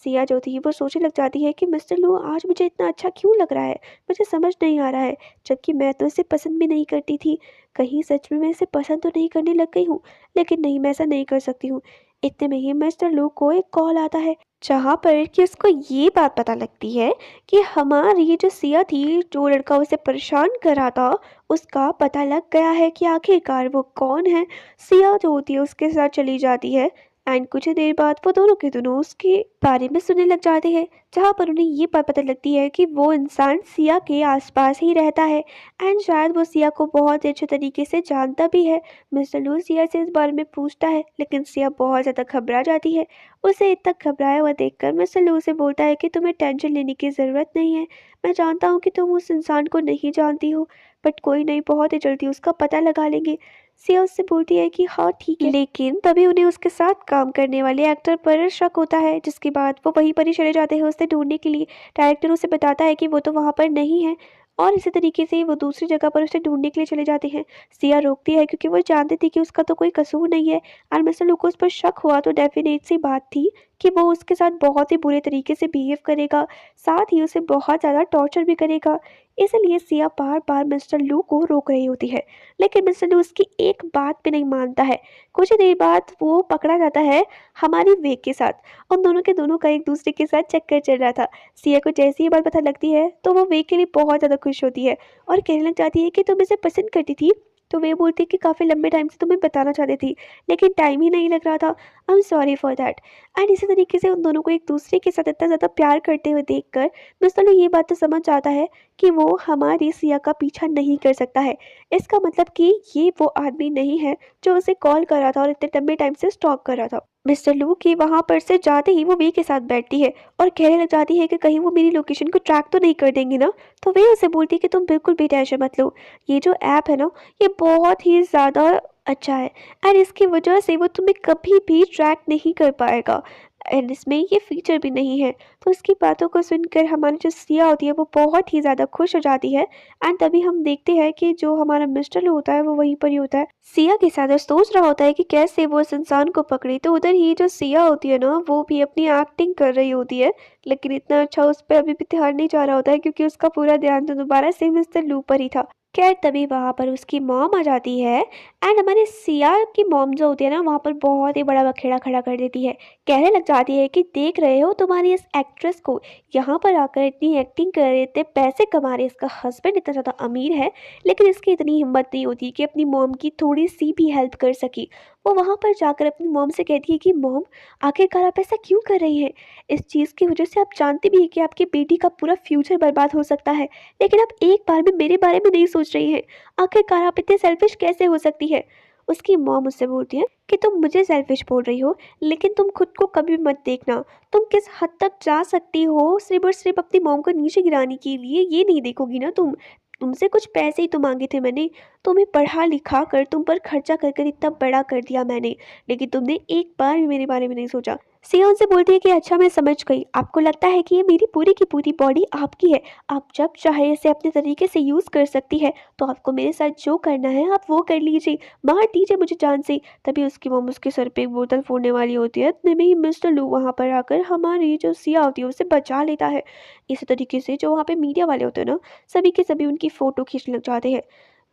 सिया जो थी वो सोचने लग जाती है कि मिस्टर लू आज मुझे इतना अच्छा क्यों लग रहा है? मुझे समझ नहीं आ रहा है, जबकि मैं तो इसे पसंद भी नहीं करती थी। कहीं सच में मैं इसे पसंद तो नहीं करने लग गई हूँ? लेकिन नहीं, मैं ऐसा नहीं कर सकती हूँ। इतने में ही मिस्टर लू को एक कॉल आता है, जहाँ पर कि उसको ये बात पता लगती है कि हमारी जो सिया थी, जो लड़का उसे परेशान कर रहा था, उसका पता लग गया है कि आखिरकार वो कौन है। सिया जो होती है उसके साथ चली जाती है एंड कुछ ही देर बाद वो दोनों के दोनों उसके बारे में सुनने लग जाते हैं, जहाँ पर उन्हें ये बात पता लगती है कि वो इंसान सिया के आसपास ही रहता है एंड शायद वो सिया को बहुत ही अच्छे तरीके से जानता भी है। मिस्टर लू सिया से इस बारे में पूछता है लेकिन सिया बहुत ज़्यादा घबरा जाती है। उसे इतना घबराया हुआ देखकर मिस्टर लू उसे बोलता है कि तुम्हें टेंशन लेने की ज़रूरत नहीं है, मैं जानता हूँ कि तुम उस इंसान को नहीं जानती हो, बट कोई नहीं, बहुत ही जल्दी उसका पता लगा लेंगे। सिया उससे बोलती है कि हाँ ठीक है, लेकिन तभी उन्हें उसके साथ काम करने वाले एक्टर पर शक होता है, जिसके बाद वो वहीं पर ही चले जाते हैं उसे ढूंढने के लिए। डायरेक्टर उसे बताता है कि वो तो वहाँ पर नहीं है और इसी तरीके से वो दूसरी जगह पर उसे ढूंढने के लिए चले जाते हैं। सिया रोकती है क्योंकि वो जानती थी कि उसका तो कोई कसूर नहीं है और मिस्टर लू को उस पर शक हुआ तो डेफिनेट सी बात थी कि वो उसके साथ बहुत ही बुरे तरीके से बिहेव करेगा, साथ ही उसे बहुत ज़्यादा टॉर्चर भी करेगा। इसलिए सिया बार बार मिस्टर लू को रोक रही होती है, लेकिन मिस्टर लू उसकी एक बात भी नहीं मानता है। कुछ ही देर बाद वो पकड़ा जाता है हमारी वेग के साथ। उन दोनों के दोनों का एक दूसरे के साथ चक्कर चल रहा था। सिया को जैसे ही बात पता लगती है तो वो वेग के लिए बहुत ज़्यादा खुश होती है और कहने लग जाती है कि तुम इसे पसंद करती थी। तो वे बोलती है कि काफ़ी लंबे टाइम से तुम्हें बताना चाहती थी, लेकिन टाइम ही नहीं लग रहा था। I am sorry for that. And इसी तरीके से उन दोनों को एक दूसरे के साथ इतना ज़्यादा प्यार करते हुए देखकर मिस्टर लू ये बात तो समझ जाता है कि वो हमारी सिया का पीछा नहीं कर सकता है। इसका मतलब कि ये वो आदमी नहीं है जो उसे कॉल कर रहा था और इतने लंबे टाइम से स्टॉक कर रहा था। मिस्टर लू की वहाँ पर से जाते ही वो वी के साथ बैठती है और कहने लग जाती है कि कहीं वो मेरी लोकेशन को ट्रैक तो नहीं कर देंगे ना। तो वे उसे बोलती है कि तुम बिल्कुल भी टेंशन मत लो, ये जो ऐप है ना, ये बहुत ही ज़्यादा अच्छा है एंड इसकी वजह से वो तुम्हें कभी भी ट्रैक नहीं कर पाएगा एंड इसमें ये फीचर भी नहीं है। तो उसकी बातों को सुनकर हमारी जो सिया होती है वो बहुत ही ज़्यादा खुश हो जाती है एंड तभी हम देखते हैं कि जो हमारा मिस्टर लू होता है वो वहीं पर ही होता है, सिया के साथ और सोच रहा होता है कि कैसे वो इस इंसान को पकड़े। तो उधर ही जो सिया होती है ना वो भी अपनी एक्टिंग कर रही होती है, लेकिन इतना अच्छा उस पर अभी भी ध्यान नहीं जा रहा होता है क्योंकि उसका पूरा ध्यान तो दोबारा से मिस्टर लू पर ही था। खैर तभी वहाँ पर उसकी मॉम आ जाती है एंड हमारे सिया की मॉम जो होती है ना वहाँ पर बहुत ही बड़ा बखेड़ा खड़ा कर देती है। कहने लग जाती है कि देख रहे हो तुम्हारी इस एक्ट्रेस को, यहाँ पर आकर इतनी एक्टिंग कर रहे थे, पैसे कमा रहे, इसका हस्बैंड इतना ज़्यादा अमीर है, लेकिन इसकी इतनी हिम्मत नहीं होती कि अपनी मॉम की थोड़ी सी भी हेल्प कर सकी। वो वहाँ पर जाकर अपनी मॉम से कहती है कि मॉम आखिरकार आप ऐसा क्यों कर रही हैं? इस चीज़ की वजह से आप जानती भी हैं कि आपकी बेटी का पूरा फ्यूचर बर्बाद हो सकता है, लेकिन आप एक बार भी मेरे बारे में नहीं सोच रही हैं। आखिरकार आप इतने सेल्फिश कैसे हो सकती है? उसकी मॉम उससे बोलती है कि तुम मुझे सेल्फिश बोल रही हो, लेकिन तुम खुद को कभी मत देखना। तुम किस हद तक जा सकती हो सिर्फ और सिर्फ अपनी मॉम को नीचे गिराने के लिए, ये नहीं देखोगी ना तुम। तुमसे कुछ पैसे ही तो मांगे थे मैंने, तुम्हें पढ़ा लिखा कर तुम पर खर्चा कर कर इतना बड़ा कर दिया मैंने, लेकिन तुमने एक बार भी मेरे बारे में नहीं सोचा। सिया उनसे बोलती है कि अच्छा मैं समझ गई, आपको लगता है कि ये मेरी पूरी की पूरी बॉडी आपकी है, आप जब चाहे इसे अपने तरीके से यूज़ कर सकती है, तो आपको मेरे साथ जो करना है आप वो कर लीजिए, मार दीजिए मुझे जान से। तभी उसकी मॉम उसके सर पे एक बोतल फोड़ने वाली होती है, इतने में ही मिस्टर लू वहाँ पर आकर हमारी जो सिया होती है उसे बचा लेता है। इसी तरीके से जो वहाँ पे मीडिया वाले होते हैं ना, सभी के सभी उनकी फ़ोटो खींचने लग जाते हैं।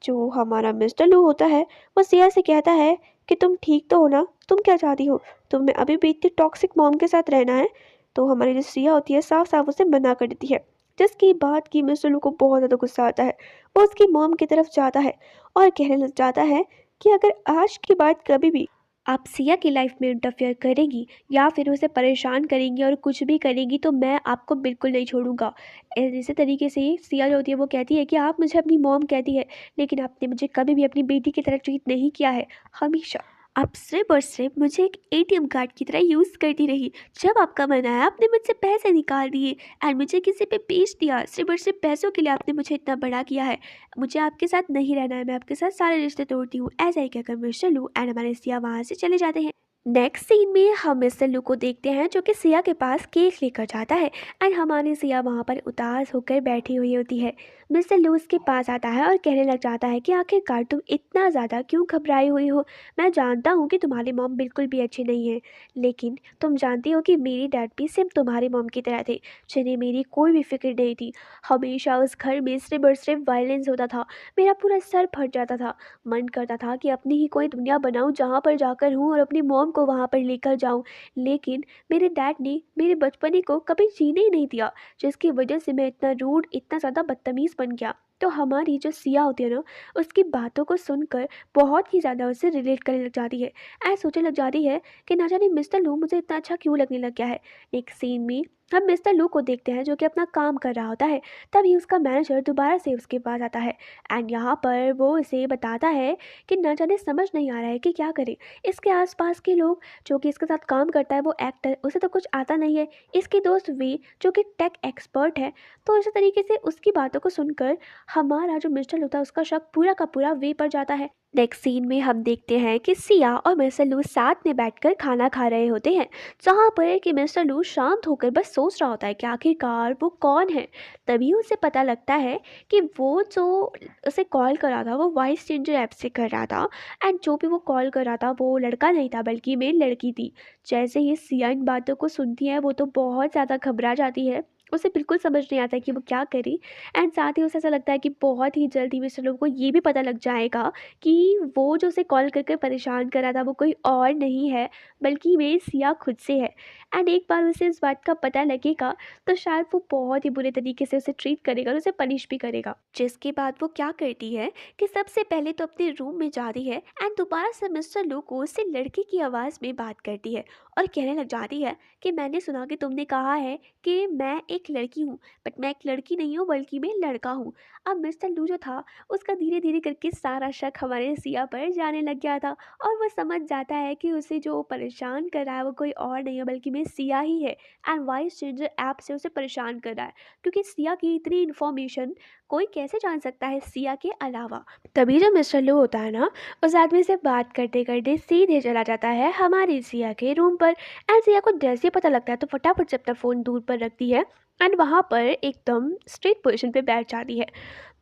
जो हमारा मिस्टर लू होता है, वो सिया से कहता है कि तुम ठीक तो हो ना? तुम क्या चाहती हो? तुम्हें अभी भी इतनी टॉक्सिक मॉम के साथ रहना है? तो हमारी जो सिया होती है साफ-साफ उसे मना कर देती है। जिसकी बात की मिस्टर लू को बहुत ज़्यादा गुस्सा आता है। वो उसकी मॉम की तरफ जाता है और कहने लग जाता है कि अगर आज के बाद कभी भी आप सिया की लाइफ में इंटरफेयर करेंगी या फिर उसे परेशान करेंगी और कुछ भी करेंगी तो मैं आपको बिल्कुल नहीं छोड़ूंगा। इसी तरीके से सिया जो होती है वो कहती है कि आप मुझे अपनी मॉम कहती है, लेकिन आपने मुझे कभी भी अपनी बेटी की तरह ट्रीट नहीं किया है। हमेशा आप सिर्फ और सिर्फ मुझे एक एटीएम कार्ड की तरह यूज़ करती रही। जब आपका मन आया आपने मुझसे पैसे निकाल दिए एंड मुझे किसी पे बेच दिया। सिर्फ और सिर्फ पैसों के लिए आपने मुझे इतना बड़ा किया है। मुझे आपके साथ नहीं रहना है, मैं आपके साथ सारे रिश्ते तोड़ती हूँ। ऐसा ही कहकर मिस्टर लू एंड हमारे सिया वहाँ से चले जाते हैं। नेक्स्ट सीन में हम मिस्टर लू को देखते हैं जो कि सिया के पास केक लेकर जाता है एंड हमारी सिया वहाँ पर उदास होकर बैठी हुई होती है। मिस्टर लू उसके पास आता है और कहने लग जाता है कि आखिरकार तुम इतना ज़्यादा क्यों घबराई हुई हो। मैं जानता हूँ कि तुम्हारी मॉम बिल्कुल भी अच्छी नहीं है, लेकिन तुम जानती हो कि मेरी डैड भी सिर्फ तुम्हारी मॉम की तरह थे, जिन्हें मेरी कोई भी फिक्र नहीं थी। हमेशा उस घर में सिर्फ और सिर्फ वायलेंस होता था। मेरा पूरा सर फट जाता था। मन करता था कि अपनी ही कोई दुनिया बनाऊं जहाँ पर जाकर हूँ और अपनी मॉम को वहाँ पर लेकर जाऊं, लेकिन मेरे डैड ने मेरे बचपने को कभी जीने ही नहीं दिया, जिसकी वजह से मैं इतना रूड इतना ज़्यादा बदतमीज़ बन गया। तो हमारी जो सिया होती है ना, उसकी बातों को सुनकर बहुत ही ज़्यादा उससे रिलेट करने लग जाती है। ऐसा सोचने लग जाती है कि ना जाने मिस्टर लू मुझे इतना अच्छा क्यों लगने लग गया है। एक सीन में हम मिस्टर लू को देखते हैं जो कि अपना काम कर रहा होता है। तभी उसका मैनेजर दोबारा से उसके पास आता है एंड यहाँ पर वो उसे बताता है कि ना जाने समझ नहीं आ रहा है कि क्या करे। इसके आसपास के लोग जो कि इसके साथ काम करता है वो एक्टर, उसे तो कुछ आता नहीं है। इसकी दोस्त वे जो कि टेक एक्सपर्ट है। तो इसी तरीके से उसकी बातों को सुनकर हमारा जो मिस्टर होता है उसका शक पूरा का पूरा वे पर जाता है। नेक्स्ट सीन में हम देखते हैं कि सिया और मिस्टर लू साथ में बैठकर खाना खा रहे होते हैं, जहाँ पर कि मिस्टर लू शांत होकर बस सोच रहा होता है कि आखिरकार वो कौन है। तभी उसे पता लगता है कि वो जो उसे कॉल कर रहा था वो वॉइस चेंजर ऐप से कर रहा था एंड जो भी वो कॉल कर रहा था वो लड़का नहीं था बल्कि मेरी लड़की थी। जैसे ही सिया इन बातों को सुनती है वो तो बहुत ज़्यादा घबरा जाती है। उसे बिल्कुल समझ नहीं आता कि वो क्या करे एंड साथ ही उसे ऐसा लगता है कि बहुत ही जल्दी मिस्टर लोगों को ये भी पता लग जाएगा कि वो जो उसे कॉल करके परेशान कर रहा था वो कोई और नहीं है बल्कि मेरी सिया खुद से है। एंड एक बार उसे इस बात का पता लगेगा तो शायद वो बहुत ही बुरे तरीके से उसे ट्रीट करेगा और उसे पनिश भी करेगा। जिसके बाद वो क्या करती है कि सबसे पहले तो अपने रूम में जाती है एंड दोबारा से मिस्टर लू को उससे लड़के की आवाज़ में बात करती है और कहने लग जाती है कि मैंने सुना कि तुमने कहा है कि मैं एक लड़की हूँ, बट मैं एक लड़की नहीं हूँ बल्कि मैं लड़का हूँ। अब मिस्टर लू जो था उसका धीरे धीरे करके सारा शक हमारे सिया पर जाने लग गया था और वो समझ जाता है कि उसे जो परेशान कर रहा है वो कोई और नहीं है बल्कि मैं सिया ही है एंड वॉइस चेंजर ऐप से उसे परेशान कर रहा है, क्योंकि सिया की इतनी इन्फॉर्मेशन कोई कैसे जान सकता है सिया के अलावा। तभी जो मिस्टर लू होता है ना, उस आदमी से बात करते करते सीधे चला जाता है हमारी सिया के रूम पर एंड सिया को जैसे ही पता लगता है तो फटाफट से अपना फ़ोन दूर पर रखती है एंड वहाँ पर एकदम स्ट्रेट पोजीशन पे बैठ जाती है।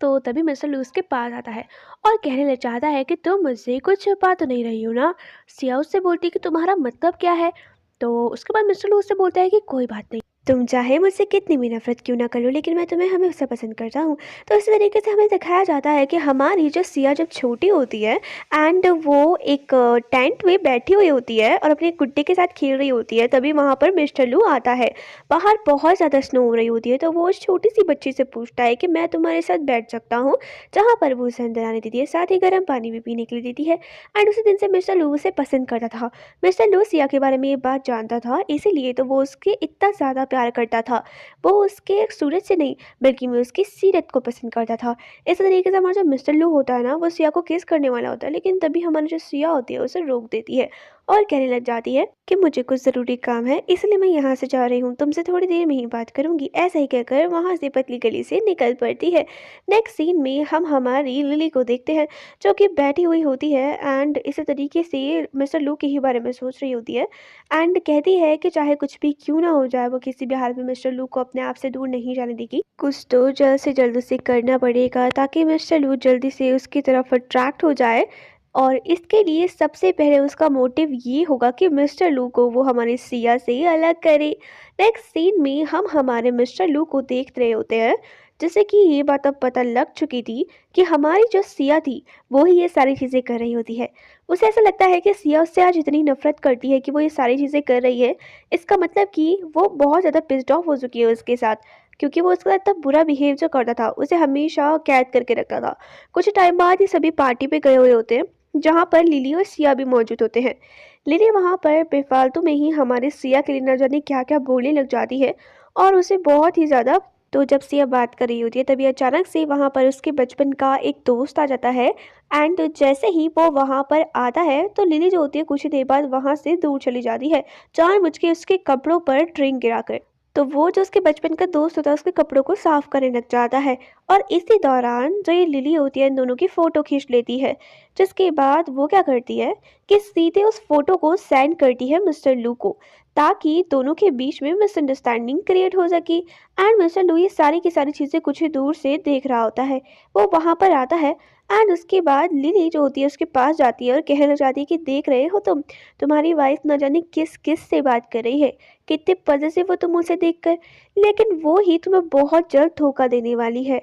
तो तभी मिस्टर लू उसके पास आता है और कहने लग जाता है कि तुम मुझसे कुछ छुपा तो नहीं रही हो ना। सिया उससे बोलती है कि तुम्हारा मतलब क्या है। तो उसके बाद मिस्टर लू उससे बोलता है कि कोई बात नहीं, तुम चाहे मुझसे कितनी भी नफरत क्यों ना कर लो लेकिन मैं तुम्हें हमेशा पसंद करता हूँ। तो इसी तरीके से हमें दिखाया जाता है कि हमारी जो सिया जब छोटी होती है एंड वो एक टेंट में बैठी हुई होती है और अपने गुड्डे के साथ खेल रही होती है, तभी वहाँ पर मिस्टर लू आता है। बाहर बहुत ज़्यादा स्नो हो रही होती है तो वो उस छोटी सी बच्ची से पूछता है कि मैं तुम्हारे साथ बैठ सकता हूँ, जहाँ पर वो उसे अंदर आने देती है, साथ ही गर्म पानी भी पीने के लिए देती है। एंड उसी दिन से मिस्टर लू उसे पसंद करता था। मिस्टर लू सिया के बारे में ये बात जानता था, इसीलिए तो वो उसके इतना ज़्यादा प्यार करता था। वो उसके सूरज से नहीं बल्कि मैं उसकी सीरत को पसंद करता था। इस तरीके से हमारा जो मिस्टर लू होता है ना, वो सिया को किस करने वाला होता है, लेकिन तभी हमारी जो सिया होती है उसे रोक देती है और कहने लग जाती है कि मुझे कुछ ज़रूरी काम है, इसलिए मैं यहाँ से जा रही हूँ, तुमसे थोड़ी देर में ही बात करूँगी। ऐसा ही कहकर वहाँ से पतली गली से निकल पड़ती है। नेक्स्ट सीन में हम हमारी लिली को देखते हैं, जो कि बैठी हुई होती है एंड इसी तरीके से मिस्टर लू के ही बारे में सोच रही होती है एंड कहती है कि चाहे कुछ भी क्यों ना हो जाए, वो किसी भी हाल में मिस्टर लू को अपने आप से दूर नहीं जाने देगी। कुछ तो जल्द से जल्द उसे करना पड़ेगा ताकि मिस्टर लू जल्दी से उसकी तरफ अट्रैक्ट हो जाए, और इसके लिए सबसे पहले उसका मोटिव ये होगा कि मिस्टर लू को वो हमारी सिया से अलग करे। नेक्स्ट सीन में हम हमारे मिस्टर लू को देख रहे होते हैं, जैसे कि ये बात अब पता लग चुकी थी कि हमारी जो सिया थी वो ही ये सारी चीज़ें कर रही होती है। उसे ऐसा लगता है कि सिया उससे आज इतनी नफरत करती है कि वो ये सारी चीज़ें कर रही है। इसका मतलब कि वो बहुत ज़्यादा पिस्ड ऑफ हो चुकी है उसके साथ, क्योंकि वो उसके साथ इतना बुरा बिहेव जो करता था, उसे हमेशा कैद करके रखता था। कुछ टाइम बाद ये सभी पार्टी पे गए हुए होते हैं, जहाँ पर लिली और सिया भी मौजूद होते हैं। लिली वहाँ पर बेफालतू में ही हमारे सिया के लिए न जाने क्या क्या बोलने लग जाती है और उसे बहुत ही ज़्यादा। तो जब सिया बात कर रही होती है तभी अचानक से वहाँ पर उसके बचपन का एक दोस्त आ जाता है एंड जैसे ही वो वहाँ पर आता है तो लिली जो होती है कुछ ही देर बाद वहाँ से दूर चली जाती है, जानबूझ के उसके कपड़ों पर ड्रिंक गिराकर। तो वो जो उसके बचपन का दोस्त होता है उसके कपड़ों को साफ करने लग जाता है और इसी दौरान जो ये लिली होती है इन दोनों की फ़ोटो खींच लेती है, जिसके बाद वो क्या करती है कि सीधे उस फोटो को सेंड करती है मिस्टर लू को, ताकि दोनों के बीच में मिसअंडरस्टैंडिंग क्रिएट हो सके। एंड मिस्टर लू ये सारी की सारी चीज़ें कुछ ही दूर से देख रहा होता है। वो वहाँ पर आता है एंड उसके बाद लिली जो होती है उसके पास जाती है और कहने लग जाती है कि देख रहे हो तुम्हारी वाइफ न जाने किस किस से बात कर रही है, कितने पॉजिटिव हो तुम उसे देखकर, लेकिन वो ही तुम्हें बहुत जल्द धोखा देने वाली है।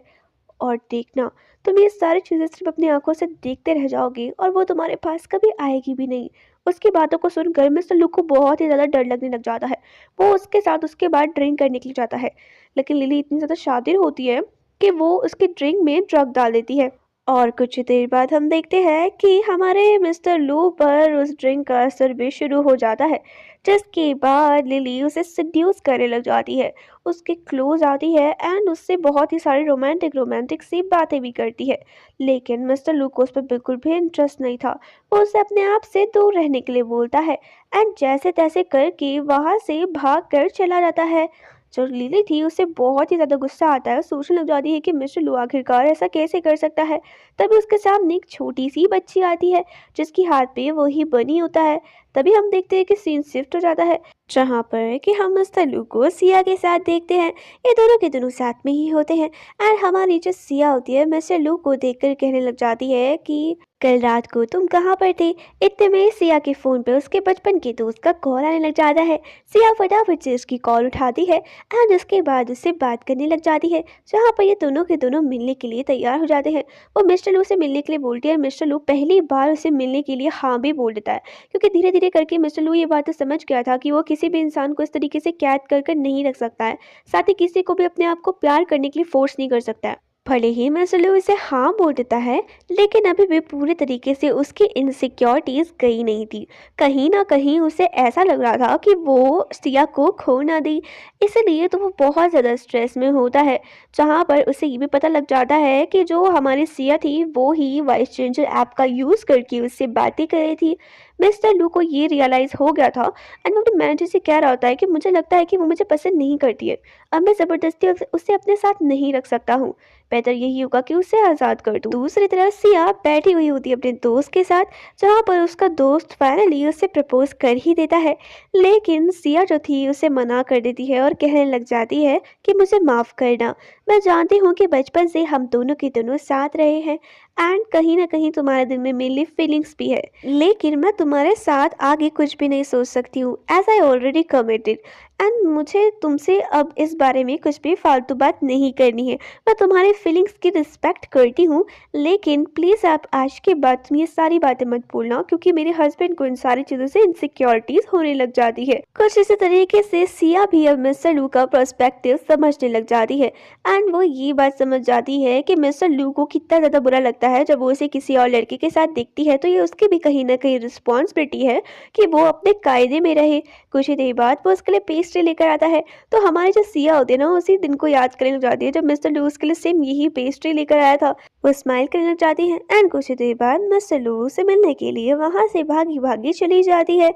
और देखना, तुम ये सारी चीज़ें सिर्फ अपनी आंखों से देखते रह जाओगे और वो तुम्हारे पास कभी आएगी भी नहीं। उसकी बातों को सुनकर मिस्टर लू को बहुत ही ज़्यादा डर लगने लग जाता है। वो उसके साथ उसके बाद ड्रिंक करने के लिए जाता है, लेकिन लिली इतनी ज़्यादा शातिर होती है कि वो उसके ड्रिंक में ड्रग डाल देती है। और कुछ ही देर बाद हम देखते हैं कि हमारे मिस्टर लू पर उस ड्रिंक का असर भी शुरू हो जाता है, जिसके बाद लिली उसे सड्यूस करने लग जाती है, उसके क्लोज आती है एंड उससे बहुत ही सारी रोमांटिक रोमांटिक सी बातें भी करती है। लेकिन मिस्टर लू को उस पर बिल्कुल भी इंटरेस्ट नहीं था। वो उसे अपने आप से दूर रहने के लिए बोलता है एंड जैसे तैसे करके वहाँ से भाग कर चला जाता है। जो लिली थी उसे बहुत ही ज़्यादा गुस्सा आता है, सोचने लग जाती है कि मिस्टर लू आखिरकार ऐसा कैसे कर सकता है। तभी उसके सामने एक छोटी सी बच्ची आती है, जिसकी हाथ पे वही बनी होता है। तभी हम देखते हैं कि सीन शिफ्ट हो जाता है, जहाँ पर कि हम मिस्टर लू को सिया के साथ देखते हैं। ये दोनों के दोनों साथ में ही होते हैं एंड हमारी जो सिया होती है मिस्टर लू को देखकर कहने लग जाती है कि कल रात को तुम कहाँ पर थे। इतने में सिया के फ़ोन पे उसके बचपन के दोस्त का कॉल आने लग जाता है। सिया फटाफट से उसकी कॉल उठाती है एंड उसके बाद उससे बात करने लग जाती है, जहाँ पर ये दोनों के दोनों मिलने के लिए तैयार हो जाते हैं। वो मिस्टर लू से मिलने के लिए बोलती है, मिस्टर लू पहली बार उसे मिलने के लिए हाँ भी बोल देता है, क्योंकि धीरे धीरे करके मिस्टर लू ये बात तो समझ गया था कि वो किसी भी इंसान को इस तरीके से कैद कर नहीं रख सकता है, साथ ही किसी को भी अपने आप को प्यार करने के लिए फोर्स नहीं कर सकता है। भले ही मिस्टर लू इसे हाँ बोल देता है, लेकिन अभी भी पूरे तरीके से उसकी इनसिक्योरिटीज गई नहीं थी। कहीं ना कहीं उसे ऐसा लग रहा था कि वो सिया को खो ना दे, इसलिए तो वो बहुत ज़्यादा स्ट्रेस में होता है। जहाँ पर उसे ये भी पता लग जाता है कि जो हमारी सिया थी वो ही वॉइस चेंजर ऐप का यूज़ करके उससे बातें कर रही थी। मिस्टर लू को ये रियलाइज़ हो गया था एंड वो अपने मैनेजर से कह रहा होता है कि मुझे लगता है कि वो मुझे पसंद नहीं करती है, अब मैं ज़बरदस्ती उसे अपने साथ नहीं रख सकता हूँ, बेहतर यही होगा कि उसे आज़ाद कर दूँ। दूसरी तरफ सिया बैठी हुई होती है अपने दोस्त के साथ, जहाँ पर उसका दोस्त फाइनली उसे प्रपोज कर ही देता है, लेकिन सिया जो थी उसे मना कर देती है और कहने लग जाती है कि मुझे माफ़ करना, मैं जानती हूँ कि बचपन से हम दोनों के दोनों साथ रहे हैं एंड कहीं ना कहीं तुम्हारे दिल में मेनली फीलिंग्स भी है, लेकिन मैं तुम्हारे साथ आगे कुछ भी नहीं सोच सकती हूँ, as I already committed and मुझे तुमसे अब इस बारे में कुछ भी फालतू बात नहीं करनी है। मैं तुम्हारे फीलिंग्स की रिस्पेक्ट करती हूँ, लेकिन प्लीज़ आप आज के बाद तुम ये सारी बातें मत बोलना, क्योंकि मेरे हस्बैंड को इन सारी चीज़ों से इनसिक्योरिटीज होने लग जाती है। कुछ इसी तरीके से सिया भी अब मिस्टर लू का पर्सपेक्टिव समझने लग जाती है एंड वो ये बात समझ जाती है कि मिस्टर लू को कितना ज़्यादा बुरा लगता है जब वो उसे किसी और लड़के के साथ देखती है, तो ये उसकी भी कहीं ना कहीं रिस्पॉन्सिबिलिटी है कि वो अपने कायदे में रहे। कुछ ही देर बाद वो उसके लिए पेस्ट पेस्ट्री लेकर आता है। तो हमारी जो सिया होती है ना, उसी दिन को याद करने लग जाती है जब मिस्टर लू उसके लिए सेम यही पेस्ट्री लेकर आया था। वो स्माइल करने लग जाती है एंड कुछ ही देर बाद मिस्टर लू से मिलने के लिए वहां से भागी भागी चली जाती है।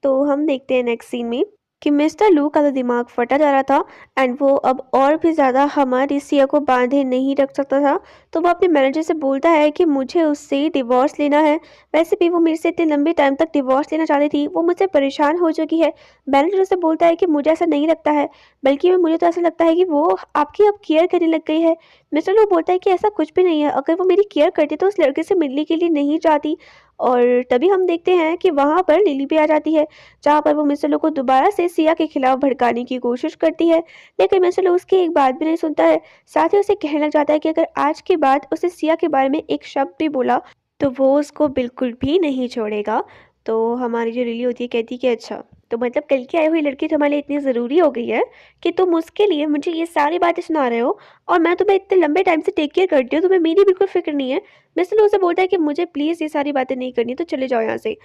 तो हम देखते हैं नेक्स्ट सीन में कि मिस्टर लू का तो दिमाग फटा जा रहा था एंड वो अब और भी ज़्यादा हमारी सिया को बांधे नहीं रख सकता था। तो वो अपने मैनेजर से बोलता है कि मुझे उससे डिवोर्स लेना है। वैसे भी वो मेरे से इतने लंबे टाइम तक डिवोर्स लेना चाहती थी, वो मुझसे परेशान हो चुकी है। मैनेजर उससे बोलता है कि मुझे ऐसा नहीं लगता है, बल्कि मुझे तो ऐसा लगता है कि वो आपकी अब केयर करने लग गई है। मिस्टर लू बोलता है कि ऐसा कुछ भी नहीं है, अगर वो मेरी केयर करती तो उस लड़के से मिलने के लिए नहीं चाहती। और तभी हम देखते हैं कि वहाँ पर लिली भी आ जाती है, जहाँ पर वो मिस्टर लो को दोबारा से सिया के खिलाफ भड़काने की कोशिश करती है। लेकिन मिस्टर लो उसकी एक बात भी नहीं सुनता है। साथ ही उसे कहने लग जाता है कि अगर आज के बाद उसे सिया के बारे में एक शब्द भी बोला तो वो उसको बिल्कुल भी नहीं छोड़ेगा। तो हमारी जो लिली होती है कहती है कि अच्छा, तो मतलब कल की आई हुई लड़की तुम्हारे लिए इतनी ज़रूरी हो गई है कि तुम उसके लिए मुझे ये सारी बातें सुना रहे हो, और मैं तुम्हें इतने लंबे टाइम से टेक केयर करती हूँ, तुम्हें मेरी बिल्कुल फिक्र नहीं है। मिस्टर लो उसे बोलता है कि मुझे प्लीज़ ये सारी बातें नहीं करनी, तो चले जाओ यहाँ से।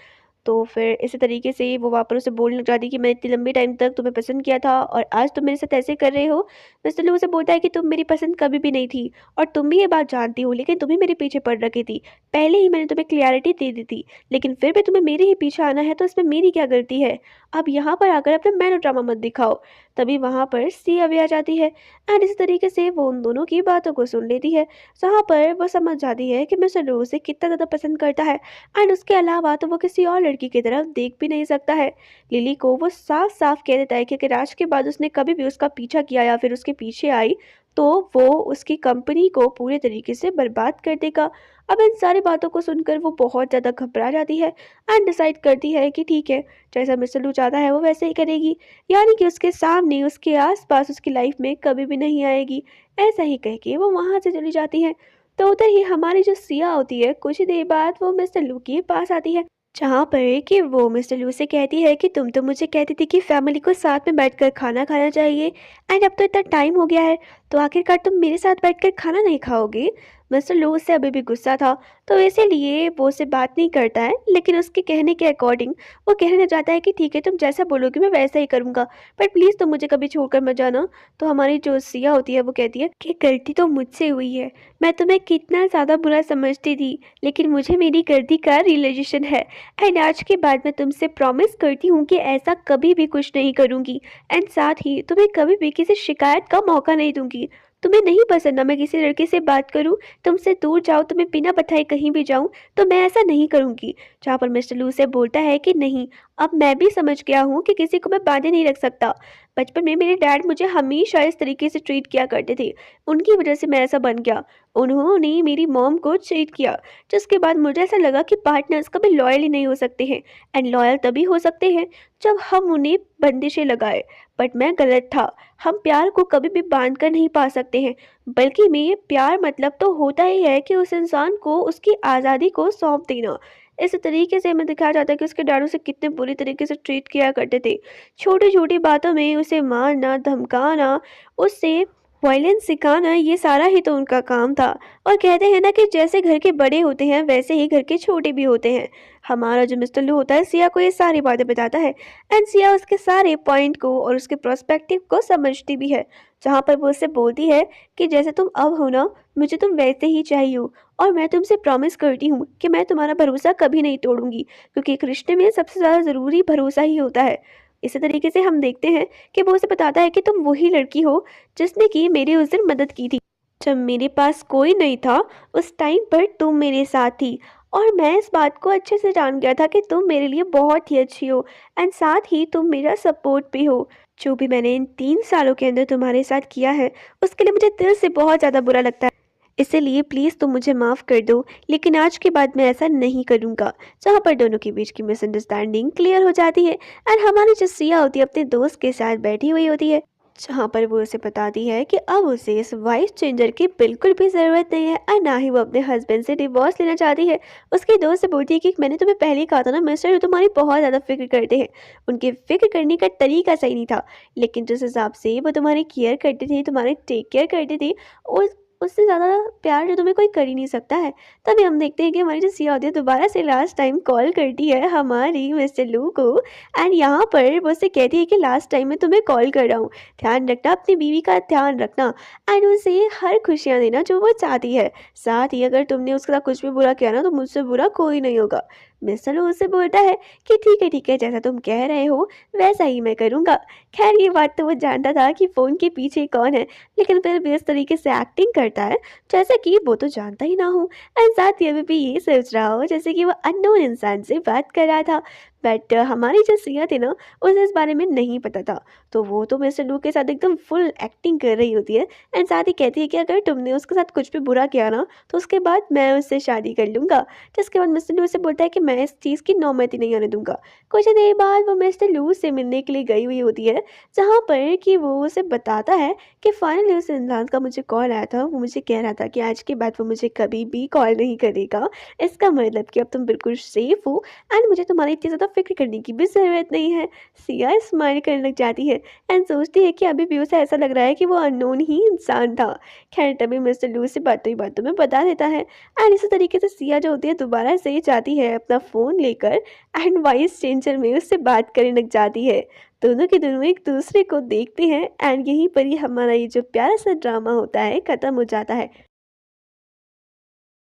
तो फिर इसी तरीके से वो वहाँ पर उसे बोलने लग जाती है कि मैं इतनी लंबी टाइम तक तुम्हें पसंद किया था और आज तुम मेरे साथ ऐसे कर रहे हो। मिस्टर लू उसे बोलता है कि तुम मेरी पसंद कभी भी नहीं थी और तुम भी ये बात जानती हो, लेकिन तुम ही मेरे पीछे पड़ रखी थी। पहले ही मैंने तुम्हें क्लियरिटी दे दी थी, लेकिन फिर भी तुम्हें मेरे ही पीछे आना है, तो इसमें मेरी क्या गलती है? अब यहाँ पर आकर अपना मेलोड्रामा मत दिखाओ। तभी वहाँ पर सिया भी आ जाती है एंड इसी तरीके से वो उन दोनों की बातों को सुन लेती है, जहाँ पर वो समझ जाती है कि मिस्टर लू उसे कितना ज़्यादा पसंद करता है एंड उसके अलावा तो वो किसी और लड़की की तरफ देख भी नहीं सकता है। लिली को वो साफ साफ कह देता है कि अगर आज के बाद उसने कभी भी उसका पीछा किया या फिर उसके पीछे आई तो वो उसकी कंपनी को पूरे तरीके से बर्बाद कर देगा। अब इन सारी बातों को सुनकर वो बहुत ज़्यादा घबरा जाती है एंड डिसाइड करती है कि ठीक है, जैसा मिस्टर लू चाहता है वो वैसे ही करेगी, यानी कि उसके सामने उसके आसपास उसकी लाइफ में कभी भी नहीं आएगी। ऐसा ही कह के वो वहाँ से चली जाती है। तो उधर ही हमारी जो सिया होती है कुछ ही देर बाद वो मिस्टर लू के पास आती है, जहाँ पर कि वो मिस्टर लू से कहती है कि तुम तो मुझे कहती थी कि फैमिली को साथ में बैठकर खाना खाना चाहिए एंड अब तो इतना टाइम हो गया है, तो आखिरकार तुम मेरे साथ बैठकर खाना नहीं खाओगे? मिस्टर लू उससे अभी भी गुस्सा था, तो इसीलिए वो उससे बात नहीं करता है, लेकिन उसके कहने के अकॉर्डिंग वो कहने लग जाता है कि ठीक है, तुम जैसा बोलोगी मैं वैसा ही करूँगा, पर प्लीज़ तुम मुझे कभी छोड़कर मत जाना। तो हमारी जो सिया होती है वो कहती है कि गलती तो मुझसे हुई है, मैं तुम्हें कितना ज़्यादा बुरा समझती थी, लेकिन मुझे मेरी गलती का रियलाइजेशन है एंड आज के बाद मैं तुमसे प्रॉमिस करती हूँ कि ऐसा कभी भी कुछ नहीं करूँगी एंड साथ ही तुम्हें कभी भी किसी शिकायत का मौका नहीं दूंगी। तुम्हें नहीं पसंद ना मैं किसी लड़के से बात करूं, तुमसे दूर जाऊं, तुम्हें बिना बताए कहीं भी जाऊं, तो मैं ऐसा नहीं करूंगी। जहाँ पर मिस्टर लू से बोलता है कि नहीं, अब मैं भी समझ गया हूँ कि किसी को मैं बांधे नहीं रख सकता। बचपन में मेरे डैड मुझे हमेशा इस तरीके से ट्रीट किया करते थे, उनकी वजह से मैं ऐसा बन गया। उन्होंने मेरी मॉम को चीट किया, जिसके बाद मुझे ऐसा लगा कि पार्टनर्स कभी लॉयल ही नहीं हो सकते हैं एंड लॉयल तभी हो सकते हैं जब हम उन्हें बंदिशें लगाए। बट मैं गलत था, हम प्यार को कभी भी बांध कर नहीं पा सकते हैं, बल्कि में प्यार मतलब तो होता ही है कि उस इंसान को उसकी आज़ादी को सौंप देना। इस तरीके से हमें दिखाया जाता है कि उसके डैड उसे कितने बुरी तरीके से ट्रीट किया करते थे। छोटी छोटी बातों में उसे मारना, धमकाना, उससे वायलेंस सिखाना, ये सारा ही तो उनका काम था। और कहते हैं ना कि जैसे घर के बड़े होते हैं वैसे ही घर के छोटे भी होते हैं। हमारा जो मिस्टर लू होता है सिया को ये सारी बातें बताता है एंड सिया उसके सारे पॉइंट को और उसके प्रोस्पेक्टिव को समझती भी है, जहाँ पर वो उससे बोलती है कि जैसे तुम अब हो ना, मुझे तुम वैसे ही चाहिए हो, और मैं तुमसे प्रॉमिस करती हूँ कि मैं तुम्हारा भरोसा कभी नहीं तोड़ूंगी, क्योंकि एक रिश्ते में सबसे ज़्यादा ज़रूरी भरोसा ही होता है। इसी तरीके से हम देखते हैं कि वो उसे बताता है कि तुम वही लड़की हो जिसने कि मेरी उस दिन मदद की थी, जब मेरे पास कोई नहीं था, उस टाइम पर तुम मेरे साथ थी, और मैं इस बात को अच्छे से जान गया था कि तुम मेरे लिए बहुत ही अच्छी हो एंड साथ ही तुम मेरा सपोर्ट भी हो। जो भी मैंने इन 3 सालों के अंदर तुम्हारे साथ किया है उसके लिए मुझे दिल से बहुत ज़्यादा बुरा लगता है, इसलिए प्लीज़ तुम मुझे माफ़ कर दो, लेकिन आज के बाद मैं ऐसा नहीं करूँगा। जहाँ पर दोनों के बीच की मिसअंडरस्टैंडिंग क्लियर हो जाती है एंड हमारी जो सिया होती है अपने दोस्त के साथ बैठी हुई होती है, जहाँ पर वो उसे बताती है कि अब उसे इस वाइफ चेंजर की बिल्कुल भी ज़रूरत नहीं है और ना ही वो अपने हस्बैंड से डिवोर्स लेना चाहती है। उसके दोस्त से बोलती है कि मैंने तुम्हें पहले ही कहा था ना मिस्टर, जो तुम्हारी बहुत ज़्यादा फिक्र करते हैं। उनके फिक्र करने का तरीका सही नहीं था, लेकिन जिस हिसाब से वो तुम्हारी केयर करते थे, तुम्हारे टेक केयर करते थे, उस उससे ज़्यादा प्यार जो तुम्हें कोई कर ही नहीं सकता है। तभी हम देखते हैं कि हमारी जो सिया होती है दोबारा से लास्ट टाइम कॉल करती है हमारी मिस्टर लू को, एंड यहाँ पर वो उससे कहती है कि लास्ट टाइम मैं तुम्हें कॉल कर रहा हूँ, ध्यान रखना, अपनी बीवी का ध्यान रखना, एंड उसे हर खुशियाँ देना जो वो चाहती है। साथ ही अगर तुमने उसके साथ कुछ भी बुरा किया ना तो मुझसे बुरा कोई नहीं होगा। मिस्टर लू उससे बोलता है कि ठीक है, जैसा तुम कह रहे हो वैसा ही मैं करूँगा। खैर ये बात तो वो जानता था कि फ़ोन के पीछे कौन है, लेकिन फिर भी इस तरीके से एक्टिंग करता है जैसे कि वो तो जानता ही ना हो, एंड साथ ही अभी भी ये सोच रहा हो जैसे कि वो अननोन इंसान से बात कर रहा था। बट हमारी जो सिया थी ना, उसे इस बारे में नहीं पता था। तो वो तो मिस्टर लू के साथ एकदम फुल एक्टिंग कर रही होती है, एंड साथ ही कहती है कि अगर तुमने उसके साथ कुछ भी बुरा किया ना तो उसके बाद मैं उससे शादी कर लूँगा। जिसके बाद मिस्टर लू से बोलता है कि मैं इस चीज़ की नौबत ही नहीं आने दूँगा। कुछ देर बाद वो मिस्टर लू से मिलने के लिए गई हुई होती है, जहाँ पर कि वो उसे बताता है कि फाइनली उस इंसान का मुझे कॉल आया था। वो मुझे कह रहा था कि आज के बाद वो मुझे कभी भी कॉल नहीं करेगा। इसका मतलब कि अब तुम बिल्कुल सेफ हो, एंड मुझे तुम्हारी इतनी ज़्यादा फ़िक्र करने की भी ज़रूरत नहीं है। सिया स्माइल करने लग जाती है एंड सोचती है कि अभी भी उसे ऐसा लग रहा है कि वो अननोन ही इंसान था। खैर तभी मिस्टर लू से बातों ही बातों में बता देता है, एंड इसी तरीके से सिया जो होती है दोबारा से जाती है अपना फ़ोन लेकर एंड वॉइस चेंजर में उससे बात करने लग जाती है। दोनों के दोनों एक दूसरे को देखते हैं, एंड यहीं पर ही हमारा ये जो प्यारा सा ड्रामा होता है ख़त्म हो जाता है।